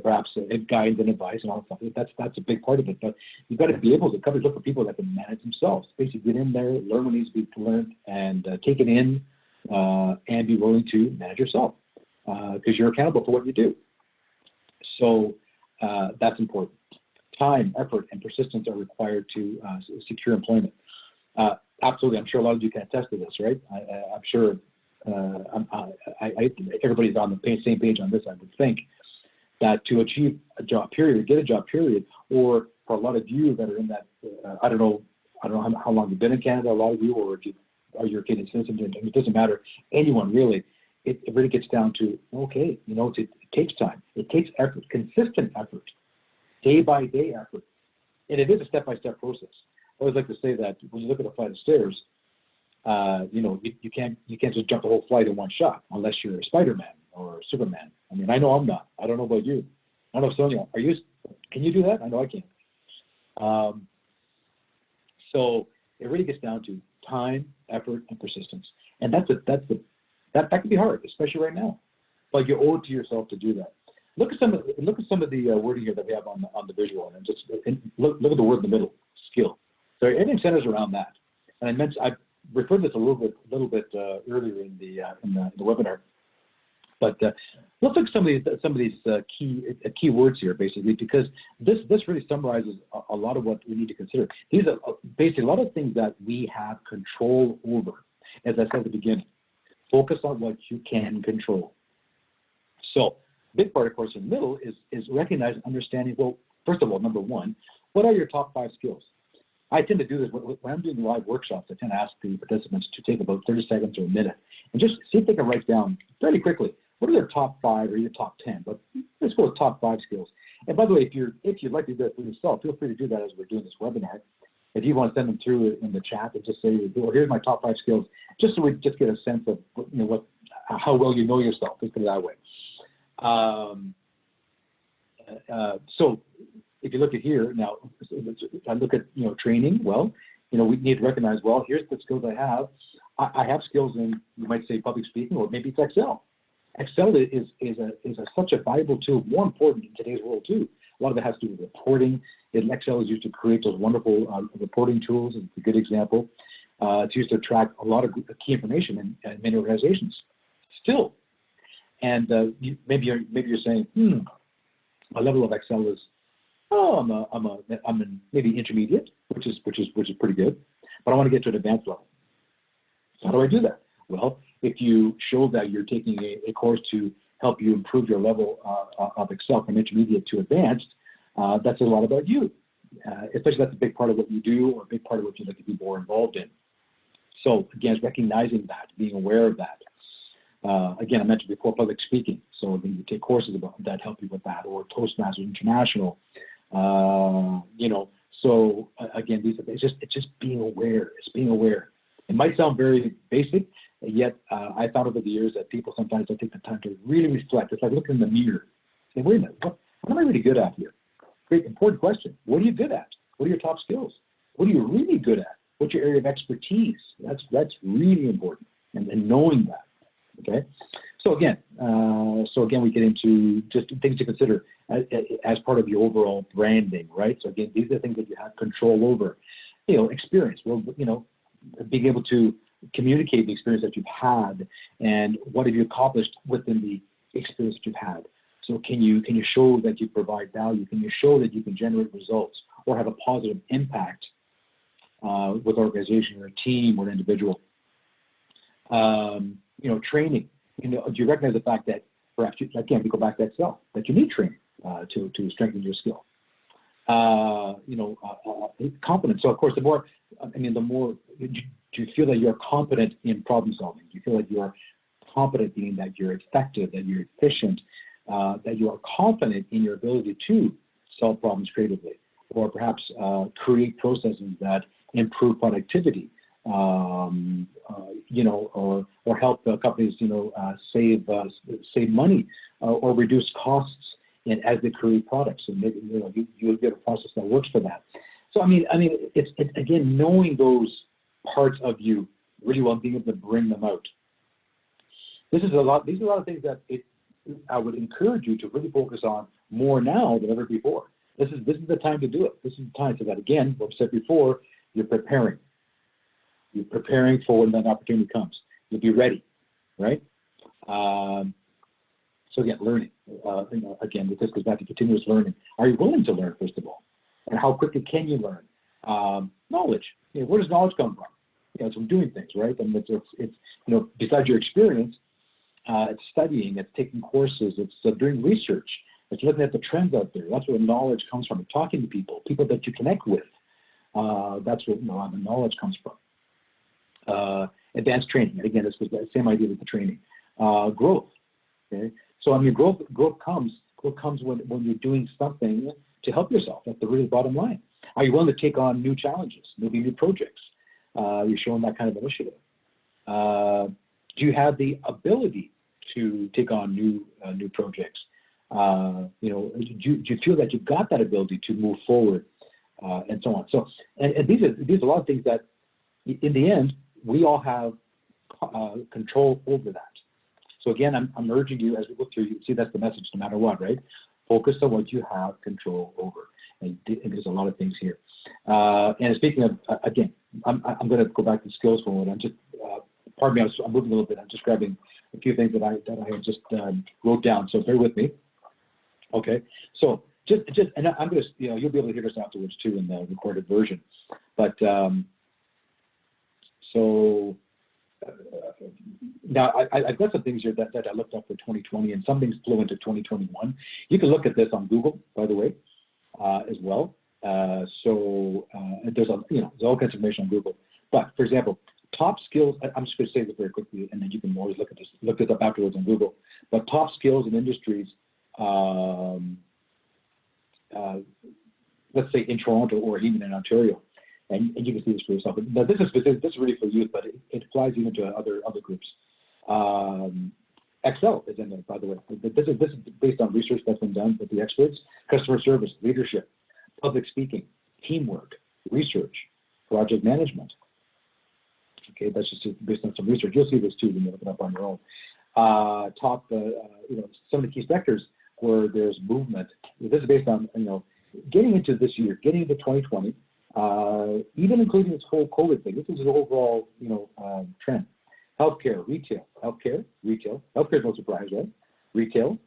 perhaps guidance and advice and all that stuff. That's a big part of it. But you've got to be able to look for people that can manage themselves. Basically, get in there, learn what needs to be learned, and take it in, and be willing to manage yourself, because you're accountable for what you do. So that's important. Time, effort, and persistence are required to secure employment. Absolutely, I'm sure a lot of you can attest to this, right? I'm sure everybody's on the same page on this. I would think that to achieve a job period, get a job period, or for a lot of you that are in that, I don't know how long you've been in Canada, a lot of you, or if you are your Canadian citizens, it doesn't matter. Anyone really, it really gets down to, okay, you know, it takes time, it takes effort, consistent effort, day by day effort, and it is a step-by-step process. I always like to say that when you look at a flight of stairs, you know, you can't just jump the whole flight in one shot unless you're a Spider-Man or Superman. I mean, I know I'm not. I don't know about you. I don't know, Sonia, can you do that? I know I can't. So it really gets down to time, effort, and persistence, and that can be hard, especially right now. But you owe it to yourself to do that. Look at some of the wording here that we have on the visual, and just look at the word in the middle, skill. So everything centers around that. And I referred to this a little bit earlier in the webinar. But Let's look at some of these key words here, basically, because this really summarizes a lot of what we need to consider. These are basically a lot of things that we have control over. As I said at the beginning, focus on what you can control. So, big part, of course, in the middle is recognizing, understanding. Well, first of all, number one, what are your top 5 skills? I tend to do this when I'm doing live workshops. I tend to ask the participants to take about 30 seconds or a minute and just see if they can write down fairly quickly what are their top 5 or your top 10. But let's go with top 5 skills. And by the way, if you'd like to do that for yourself, feel free to do that as we're doing this webinar. If you want to send them through in the chat and just say, well, here's my top 5 skills, just so we just get a sense of how well you know yourself. Let's put it that way. So if you look at here now, I look at training. Well, we need to recognize. Well, here's the skills I have. I have skills in, you might say, public speaking, or maybe it's Excel. Excel is such a valuable tool, more important in today's world too. A lot of it has to do with reporting. Excel is used to create those wonderful reporting tools. It's a good example. It's used to track a lot of key information in many organizations. Still, and maybe you're saying, my level of Excel is, I'm in maybe intermediate, which is pretty good, but I want to get to an advanced level. So how do I do that? Well, if you show that you're taking a course to help you improve your level of Excel from intermediate to advanced, that's a lot about you. Especially that's a big part of what you do, or a big part of what you'd like to be more involved in. So again, it's recognizing that, being aware of that. Again, I mentioned before public speaking. So then you take courses about that help you with that, or Toastmasters International. So again, it's just being aware. It's being aware. It might sound very basic, yet I found over the years that people sometimes don't take the time to really reflect. It's like looking in the mirror. Say, wait a minute, what am I really good at here? Great, important question. What are you good at? What are your top skills? What are you really good at? What's your area of expertise? That's really important, and knowing that. Okay, so again, we get into just things to consider as part of your overall branding, right? So again, these are things that you have control over. Experience. Well, being able to communicate the experience that you've had and what have you accomplished within the experience that you've had. So can you show that you provide value? Can you show that you can generate results or have a positive impact with an organization or a team or an individual? Training. Do you recognize the fact that perhaps, again, we go back to Excel, that you need training to strengthen your skill? Competence. So of course, the more do you feel that you're competent in problem solving? Do you feel like you're competent in that you're effective, that you're efficient, that you are confident in your ability to solve problems creatively, or perhaps create processes that improve productivity, or help companies, save money or reduce costs as they create products, and maybe you'll get a process that works for that. So it's again knowing those parts of you really well, being able to bring them out. These are a lot of things that I would encourage you to really focus on more now than ever before. This is the time to do it. This is the time so that, again, what we said before, you're preparing. You're preparing for when that opportunity comes. You'll be ready, right? So again, learning. Again, this goes back to continuous learning. Are you willing to learn, first of all? And how quickly can you learn? Knowledge. Where does knowledge come from? It's from doing things, right? And it's besides your experience, it's studying, it's taking courses, it's doing research, it's looking at the trends out there. That's where knowledge comes from. Talking to people that you connect with. That's where the knowledge comes from. Advanced training. Again, this was the same idea with the training. Growth. Okay. So growth comes when you're doing something to help yourself. That's the really bottom line. Are you willing to take on new challenges, maybe new projects? You're showing that kind of initiative. Do you have the ability to take on new projects? Do you feel that you've got that ability to move forward, and so on? So, and these are a lot of things that, in the end, we all have control over that. So again, I'm urging you, as we look through, you see that's the message no matter what, right? Focus on what you have control over. And there's a lot of things here. And speaking of, again, I'm going to go back to skills for a moment. I'm just, pardon me, I'm moving a little bit. I'm just grabbing a few things that I had just wrote down. So bear with me. Okay. So and I'm going to, you'll be able to hear this afterwards too in the recorded version. But now I've got some things here that I looked up for 2020, and some things flow into 2021. You can look at this on Google, by the way, as well. There's all kinds of information on Google. But for example, top skills. I'm just going to say this very quickly, and then you can always look this up afterwards on Google. But top skills in industries. Let's say in Toronto or even in Ontario, and you can see this for yourself. But this is really for youth, but it applies even to other groups. Excel is in there, by the way. This is based on research that's been done with the experts. Customer service, leadership, public speaking, teamwork, research, project management. Okay, that's just based on some research. You'll see this too when you look it up on your own. Some of the key sectors where there's movement. This is based on, getting into this year, getting into 2020, even including this whole COVID thing. This is an overall, trend. Healthcare, retail. Healthcare is no surprise, right? Retail,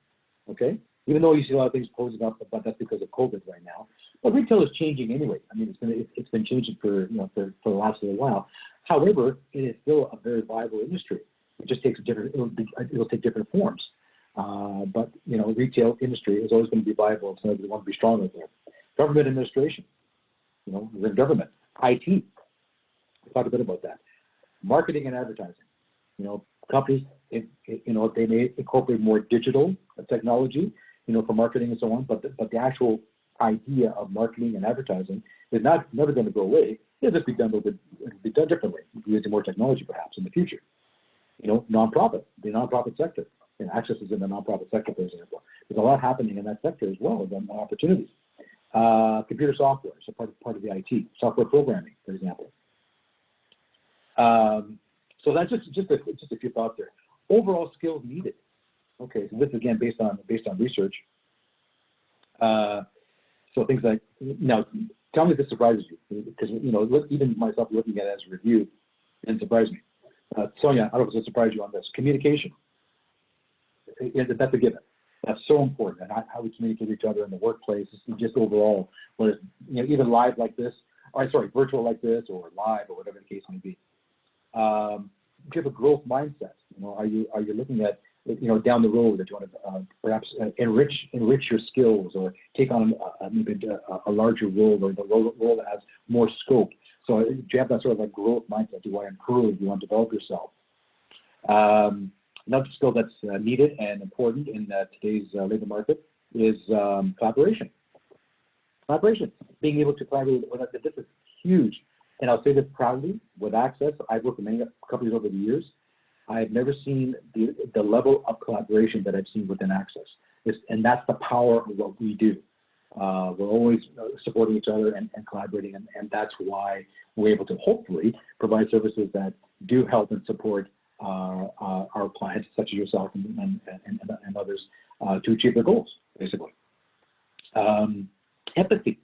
okay? Even though you see a lot of things closing up, but that's because of COVID right now. But retail is changing anyway. I mean, it's been changing for the last little while. However, it is still a very viable industry. It just takes it'll take different forms. But retail industry is always going to be viable, so we want to be strong with it. Government administration, the government, IT. We'll talk a bit about that. Marketing and advertising. Companies, they may incorporate more digital technology, for marketing and so on. But the actual idea of marketing and advertising is never going to go away. It'll just be done differently, using more technology perhaps in the future. Nonprofit, the nonprofit sector. And ACCESS is in the nonprofit sector, for example. There's a lot happening in that sector as well, and opportunities. Computer software, so part of the IT, software programming, for example. So that's just a few thoughts there. Overall skills needed. Okay, so this is again based on research. So things like, now, tell me if this surprises you, because even myself looking at it as a review didn't surprise me. Sonia, I don't know if it's surprise you on this. Communication. That's a given. That's so important, and how we communicate with each other in the workplace, just overall, whether even live like this, virtual like this, or live, or whatever the case may be. Do you have a growth mindset? Are you looking at down the road that you want to perhaps enrich your skills, or take on a larger role, or the role that has more scope? So do you have that sort of a growth mindset? Do you want to improve? Do you want to develop yourself? Another skill that's needed and important in today's labor market is collaboration. Collaboration, being able to collaborate this is huge. And I'll say this proudly, with ACCESS, I've worked with many companies over the years. I've never seen the level of collaboration that I've seen within ACCESS. And that's the power of what we do. We're always supporting each other and collaborating, and that's why we're able to hopefully provide services that do help and support our clients, such as yourself and others, to achieve their goals, basically. Empathy.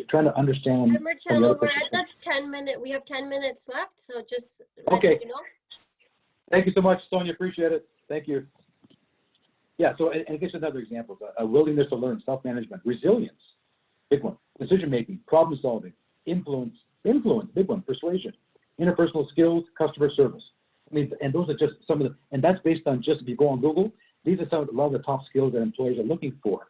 Trying to understand. Marcello, we're at the 10-minute. We have 10 minutes left, so just okay. Thank you so much, Sonia. Appreciate it. Thank you. Yeah. So, and here's another example: a willingness to learn, self-management, resilience, big one, decision-making, problem-solving, influence, big one, persuasion, interpersonal skills, customer service. I mean, and those are just some of the, and that's based on just, if you go on Google, these are a lot of the top skills that employers are looking for.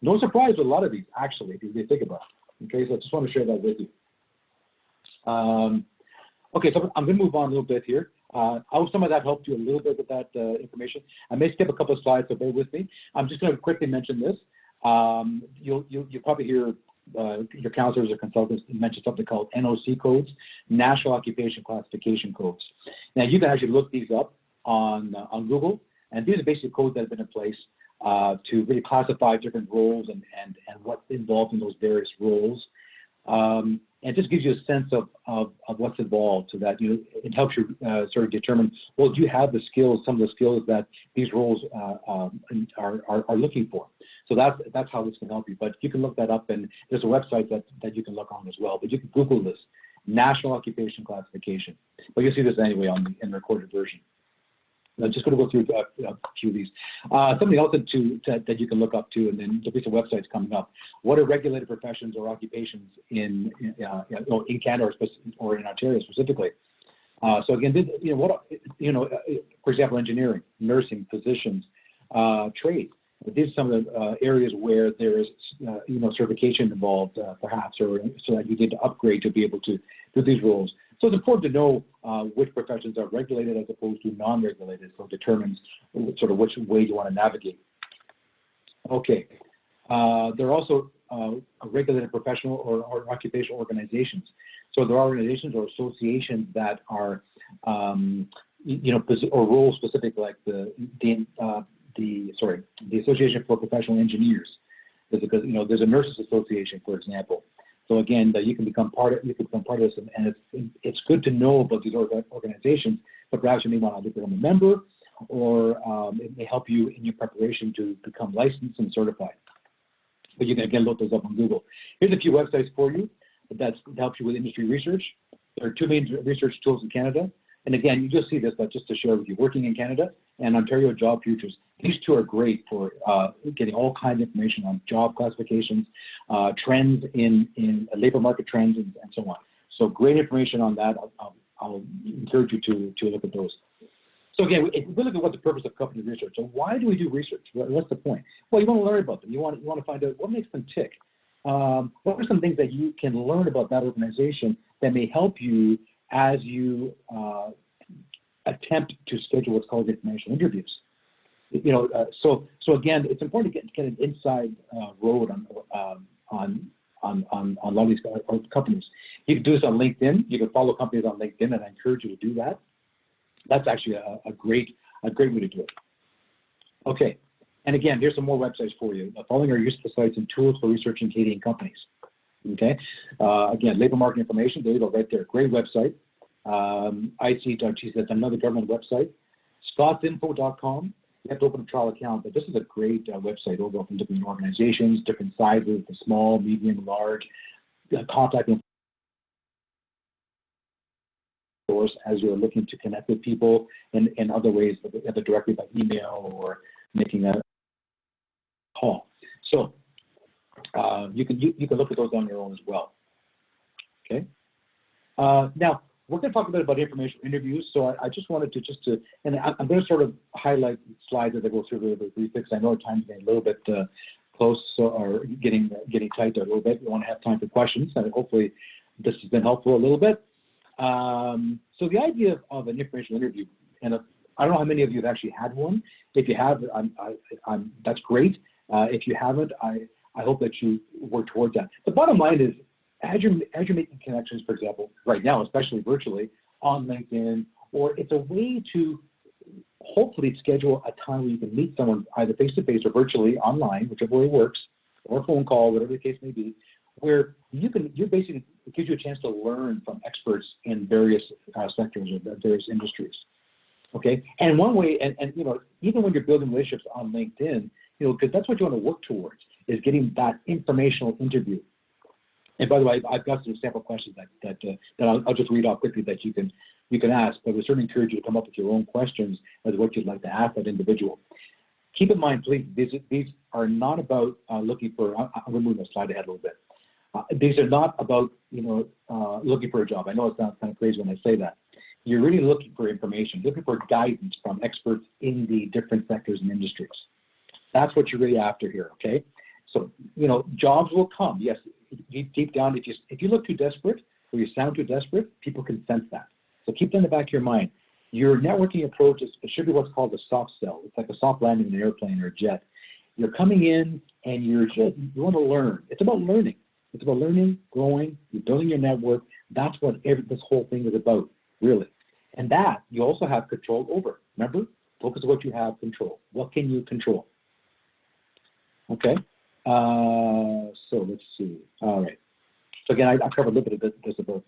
No surprise with a lot of these, actually, if you think about it. Okay, so I just want to share that with you. Okay, so I'm going to move on a little bit here. I hope some of that helped you a little bit with that information. I may skip a couple of slides, so bear with me. I'm just going to quickly mention this. You'll probably hear your counselors or consultants mention something called NOC codes, National Occupation Classification Codes. Now, you can actually look these up on Google, and these are basic codes that have been in place to really classify different roles and what's involved in those various roles. And it just gives you a sense of what's involved, so that it helps you sort of determine, well, do you have the skills, some of the skills that these roles are looking for. So that's how this can help you. But you can look that up, and there's a website that you can look on as well. But you can Google this, National Occupation Classification. But you'll see this anyway in the recorded version. I'm just going to go through a few of these. Something else that you can look up to, and then there'll be some websites coming up. What are regulated professions or occupations in Canada or in Ontario specifically? So again, for example, engineering, nursing, physicians, trade. These are some of the areas where there is, certification involved, perhaps, or so that you need to upgrade to be able to do these roles. So it's important to know which professions are regulated as opposed to non-regulated, so it determines sort of which way you want to navigate. Okay. There are also regulated professional or occupational organizations. So there are organizations or associations that are, or role specific, like the Association for Professional Engineers. There's a nurses association, for example. So again, that you can become part of this, and it's good to know about these organizations, but perhaps you may want to become a member, or it may help you in your preparation to become licensed and certified. But you can again look those up on Google. Here's a few websites for you that helps you with industry research. There are two main research tools in Canada. And again, you just see this, but just to share with you, Working in Canada and Ontario Job Futures. These two are great for getting all kinds of information on job classifications, trends in labor market trends, and so on. So great information on that. I'll encourage you to look at those. So again, we look at what the purpose of company research. So why do we do research? What's the point? Well, you want to learn about them. You want to find out what makes them tick. What are some things that you can learn about that organization that may help you as you attempt to schedule what's called informational interviews? So again, it's important to get an inside road on a lot of these companies. You can do this on LinkedIn. You can follow companies on LinkedIn, and I encourage you to do that. That's actually a great way to do it. Okay, and again, here's some more websites for you. The following are useful sites and tools for researching Canadian companies. Okay, again, labor market information. There you go, right there. Great website. IC.gc, that's another government website. Scottinfo.com. You have to open a trial account, but this is a great website over from different organizations, different sizes, the small, medium, large, contact source as you're looking to connect with people in other ways, either directly by email or making a call. So you can look at those on your own as well. Okay. Now, we're going to talk a bit about informational interviews. So I just wanted to and I'm going to sort of highlight slides as I go through the brief, because I know time's getting a little bit close, or getting tight a little bit. We want to have time for questions, and hopefully this has been helpful a little bit. So the idea of an informational interview, and I don't know how many of you have actually had one. If you have, that's great. If you haven't, I hope that you work towards that. The bottom line is, as you're making connections, for example, right now, especially virtually, on LinkedIn, or it's a way to hopefully schedule a time where you can meet someone either face-to-face or virtually online, whichever way works, or a phone call, whatever the case may be, where you basically, it gives you a chance to learn from experts in various sectors or various industries. Okay, and one way, and even when you're building relationships on LinkedIn, because that's what you want to work towards, is getting that informational interview. And by the way, I've got some sample questions that I'll just read off quickly that you can ask, but we certainly encourage you to come up with your own questions as to what you'd like to ask that individual. Keep in mind, please, these are not about looking for. I'm going to move the slide ahead a little bit. These are not about looking for a job. I know it sounds kind of crazy when I say that. You're really looking for information, looking for guidance from experts in the different sectors and industries. That's what you're really after here. Okay, so jobs will come. Yes. Deep down, if you look too desperate or you sound too desperate, people can sense that. So keep that in the back of your mind. Your networking approach it should be what's called a soft sell. It's like a soft landing in an airplane or a jet. You're coming in and you want to learn. It's about learning. It's about learning, growing, you're building your network. That's what this whole thing is about, really. And that you also have control over. Remember, focus on what you have control. What can you control? Okay. So let's see. All right. So again, I covered a little bit of this about.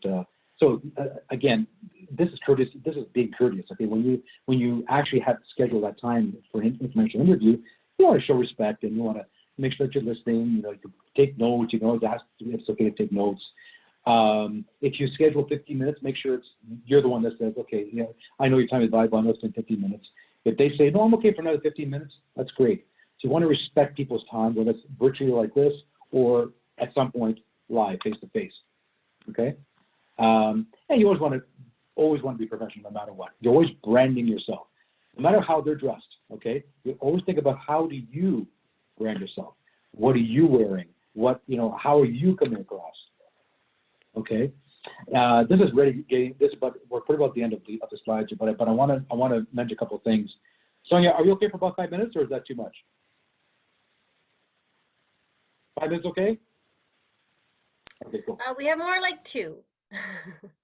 Again, this is courteous. This is being courteous. Okay, when you actually have to schedule that time for an informational interview, you want to show respect and you want to make sure that you're listening. You can take notes. It's okay to take notes. If you schedule 15 minutes, make sure you're the one that says, okay, yeah, I know your time is valuable, I know it's been 15 minutes. If they say, no, I'm okay for another 15 minutes, that's great. So you want to respect people's time, whether it's virtually like this or at some point live, face-to-face, okay? And you always want to be professional no matter what. You're always branding yourself, no matter how they're dressed, okay? You always think about how do you brand yourself? What are you wearing? What, how are you coming across? Okay, this is ready. But we're pretty about the end of the slides. But I want to mention a couple of things. Sonia, are you okay for about 5 minutes, or is that too much? 5 minutes, okay? Okay, cool. We have more like 2.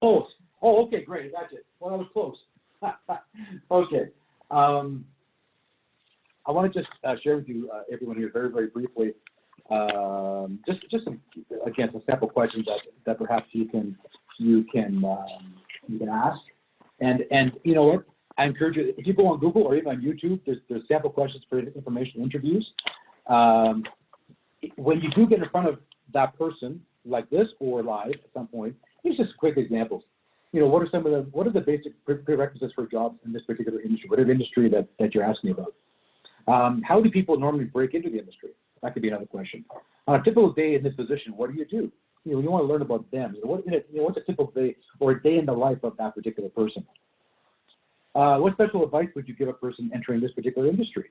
Oh, okay, great. That's it. Well, I was close. Okay. I want to just share with you, everyone here, very, very briefly, just some, again, some sample questions that perhaps you can ask. And you know what? I encourage you, if you go on Google or even on YouTube, there's sample questions for informational interviews. When you do get in front of that person like this or live at some point, these are just quick examples. What are the basic prerequisites for jobs in this particular industry? Whatever industry that you're asking about. How do people normally break into the industry? That could be another question. On a typical day in this position, what do? You want to learn about them. What's a typical day or a day in the life of that particular person? What special advice would you give a person entering this particular industry?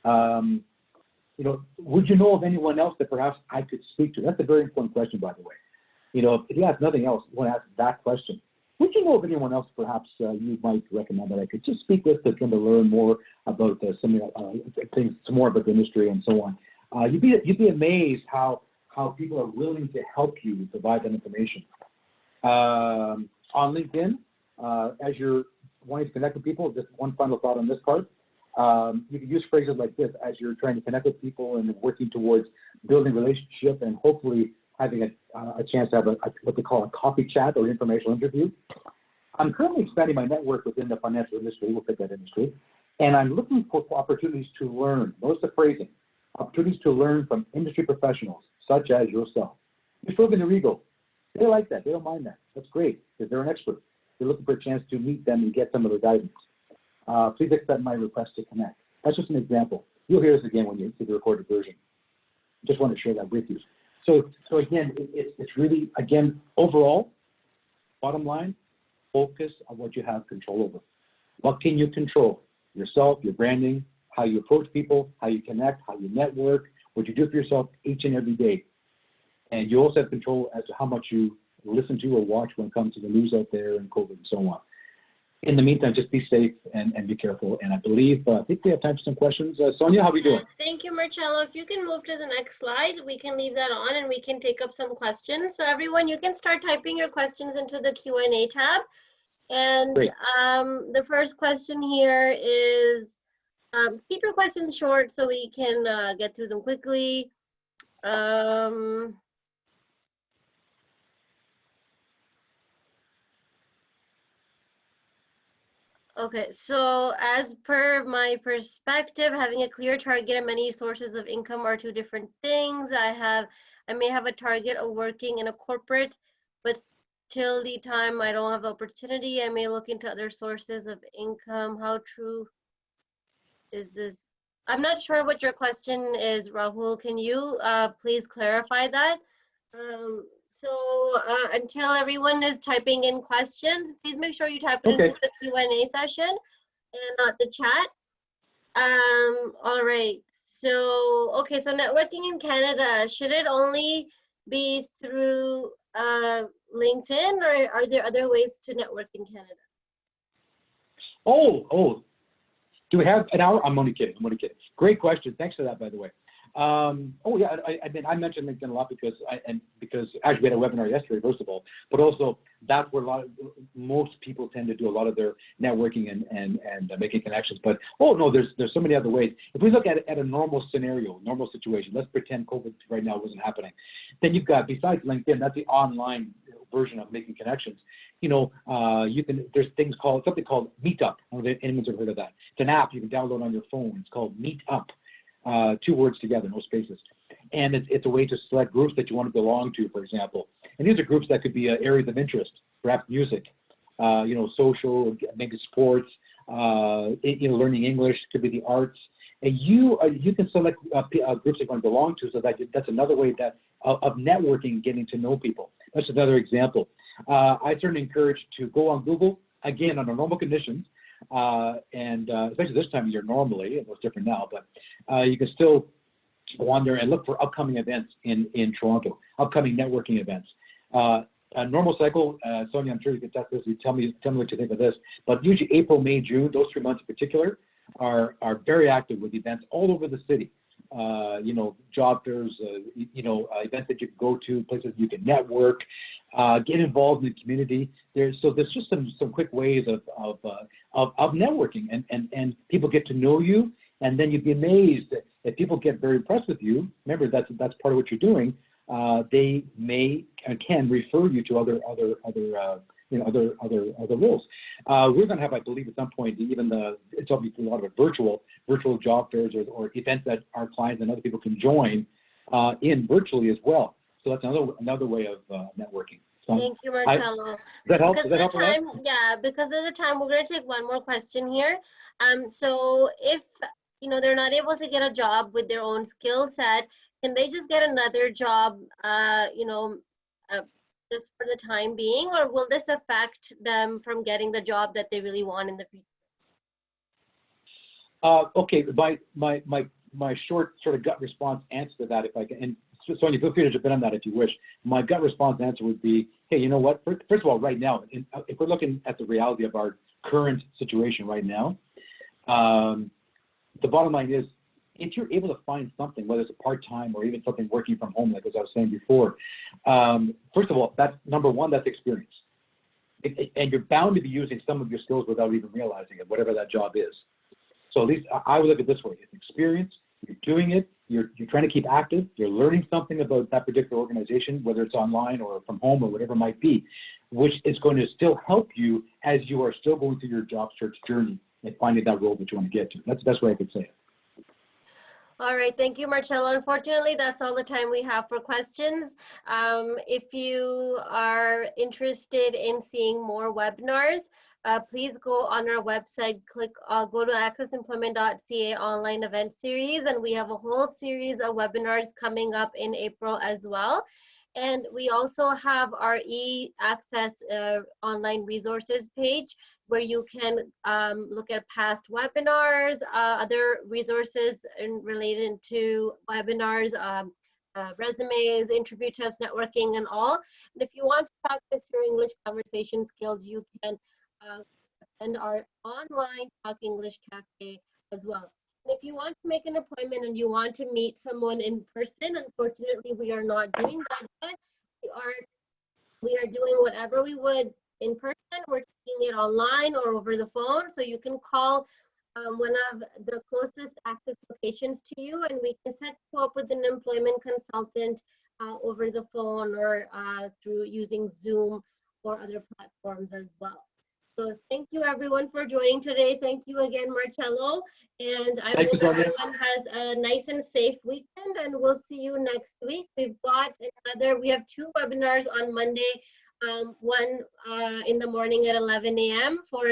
Would you know of anyone else that perhaps I could speak to? That's a very important question, by the way. If you ask nothing else, you want to ask that question. Would you know of anyone else perhaps you might recommend that I could just speak with to kind of learn more about some things, some more about the industry and so on? You'd be amazed how people are willing to help you provide that information. On LinkedIn, as you're wanting to connect with people, just one final thought on this part. You can use phrases like this as you're trying to connect with people and working towards building a relationship and hopefully having a chance to have what they call a coffee chat or informational interview. I'm currently expanding my network within the financial industry, we'll pick that industry, and I'm looking for opportunities to learn. Notice the phrasing. Opportunities to learn from industry professionals, such as yourself. You're stroking their ego. They like that. They don't mind that. That's great, because they're an expert. They're looking for a chance to meet them and get some of their guidance. Please accept my request to connect. That's just an example. You'll hear this again when you see the recorded version. Just want to share that with you. So again, it's really, again, overall, bottom line, focus on what you have control over. What can you control? Yourself, your branding, how you approach people, how you connect, how you network, what you do for yourself each and every day. And you also have control as to how much you listen to or watch when it comes to the news out there and COVID and so on. In the meantime, just be safe and be careful. And I think we have time for some questions. Sonia, how are we doing? Thank you, Marcello. If you can move to the next slide, we can leave that on and we can take up some questions. So everyone, you can start typing your questions into the Q&A tab. And the first question here is, keep your questions short so we can get through them quickly. Okay, so as per my perspective, having a clear target and many sources of income are two different things. I may have a target of working in a corporate, but till the time I don't have the opportunity, I may look into other sources of income. How true is this? I'm not sure what your question is, Rahul. Can you please clarify that? Until everyone is typing in questions, please make sure you type it into the Q&A session and not the chat. All right. So, okay, so networking in Canada, should it only be through LinkedIn, or are there other ways to network in Canada? Do we have an hour? I'm only kidding. Great question. Thanks for that, by the way. I mentioned LinkedIn a lot because actually we had a webinar yesterday, first of all, but also that's where most people tend to do a lot of their networking and making connections. But there's so many other ways. If we look at a normal scenario, normal situation, let's pretend COVID right now wasn't happening. Then you've got, besides LinkedIn, that's the online version of making connections. There's something called Meetup. I don't know if anyone's ever heard of that. It's an app you can download on your phone. It's called Meetup. 2 words together, no spaces. And it's a way to select groups that you want to belong to, for example. And these are groups that could be areas of interest, perhaps music, social, maybe sports, learning English, could be the arts. And you can select groups you're going to belong to, so that's another way of networking, getting to know people. That's another example. I certainly encourage to go on Google, again, under normal conditions, and especially this time of year normally, it was different now, but you can still go on there and look for upcoming events in Toronto, upcoming networking events. A normal cycle, Sonia, I'm sure you can test this, you tell me what you think of this, but usually April, May, June, those 3 months in particular are very active with events all over the city. Job fairs, events that you can go to, places you can network, get involved in the community. There's just some quick ways of networking, and people get to know you, and then you'd be amazed if people get very impressed with you. Remember, that's part of what you're doing. They may and can refer you to other roles. We're going to have, I believe, at some point, it's obviously a lot of it virtual job fairs or events that our clients and other people can join in virtually as well. So that's another way of networking. So thank you, Marcello. Does that help? Because of the time, because of the time, we're going to take one more question here. So if they're not able to get a job with their own skill set, can they just get another job, just for the time being, or will this affect them from getting the job that they really want in the future? Okay, my short sort of gut response answer to that, if I can, and Sonia, feel free to jump in on that if you wish. My gut response answer would be, hey, you know what? First of all, right now, if we're looking at the reality of our current situation right now, the bottom line is, if you're able to find something, whether it's a part-time or even something working from home, like as I was saying before, first of all, that's number one, that's experience. And you're bound to be using some of your skills without even realizing it, whatever that job is. So at least I would look at it this way: it's experience, you're doing it, you're trying to keep active, you're learning something about that particular organization, whether it's online or from home or whatever it might be, which is going to still help you as you are still going through your job search journey and finding that role that you want to get to. That's the best way I could say it. All right, thank you, Marcello. Unfortunately, that's all the time we have for questions. If you are interested in seeing more webinars, please go on our website, go to accessemployment.ca online event series, and we have a whole series of webinars coming up in April as well. And we also have our ACCES online resources page, where you can look at past webinars, other resources related to webinars, resumes, interview tips, networking, and all. And if you want to practice your English conversation skills, you can attend our online Talk English Cafe as well. And if you want to make an appointment and you want to meet someone in person, unfortunately, we are not doing that yet. We are doing whatever we would in person. We're taking it online or over the phone, so you can call one of the closest ACCESS locations to you, and we can set you up with an employment consultant over the phone or through using Zoom or other platforms as well. So thank you everyone for joining today. Thank you again, Marcello, and I hope everyone has a nice and safe weekend, and we'll see you next week. We have 2 webinars on Monday. One in the morning at 11 a.m. for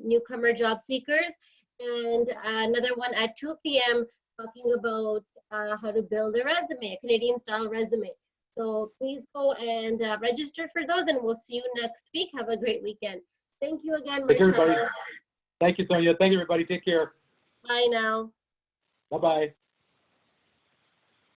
newcomer job seekers, and another one at 2 p.m. talking about how to build a resume, a Canadian style resume. So please go and register for those, and we'll see you next week. Have a great weekend. Thank you again, Marcello. Thank you, Sonia. Thank you, everybody. Take care. Bye now. Bye-bye.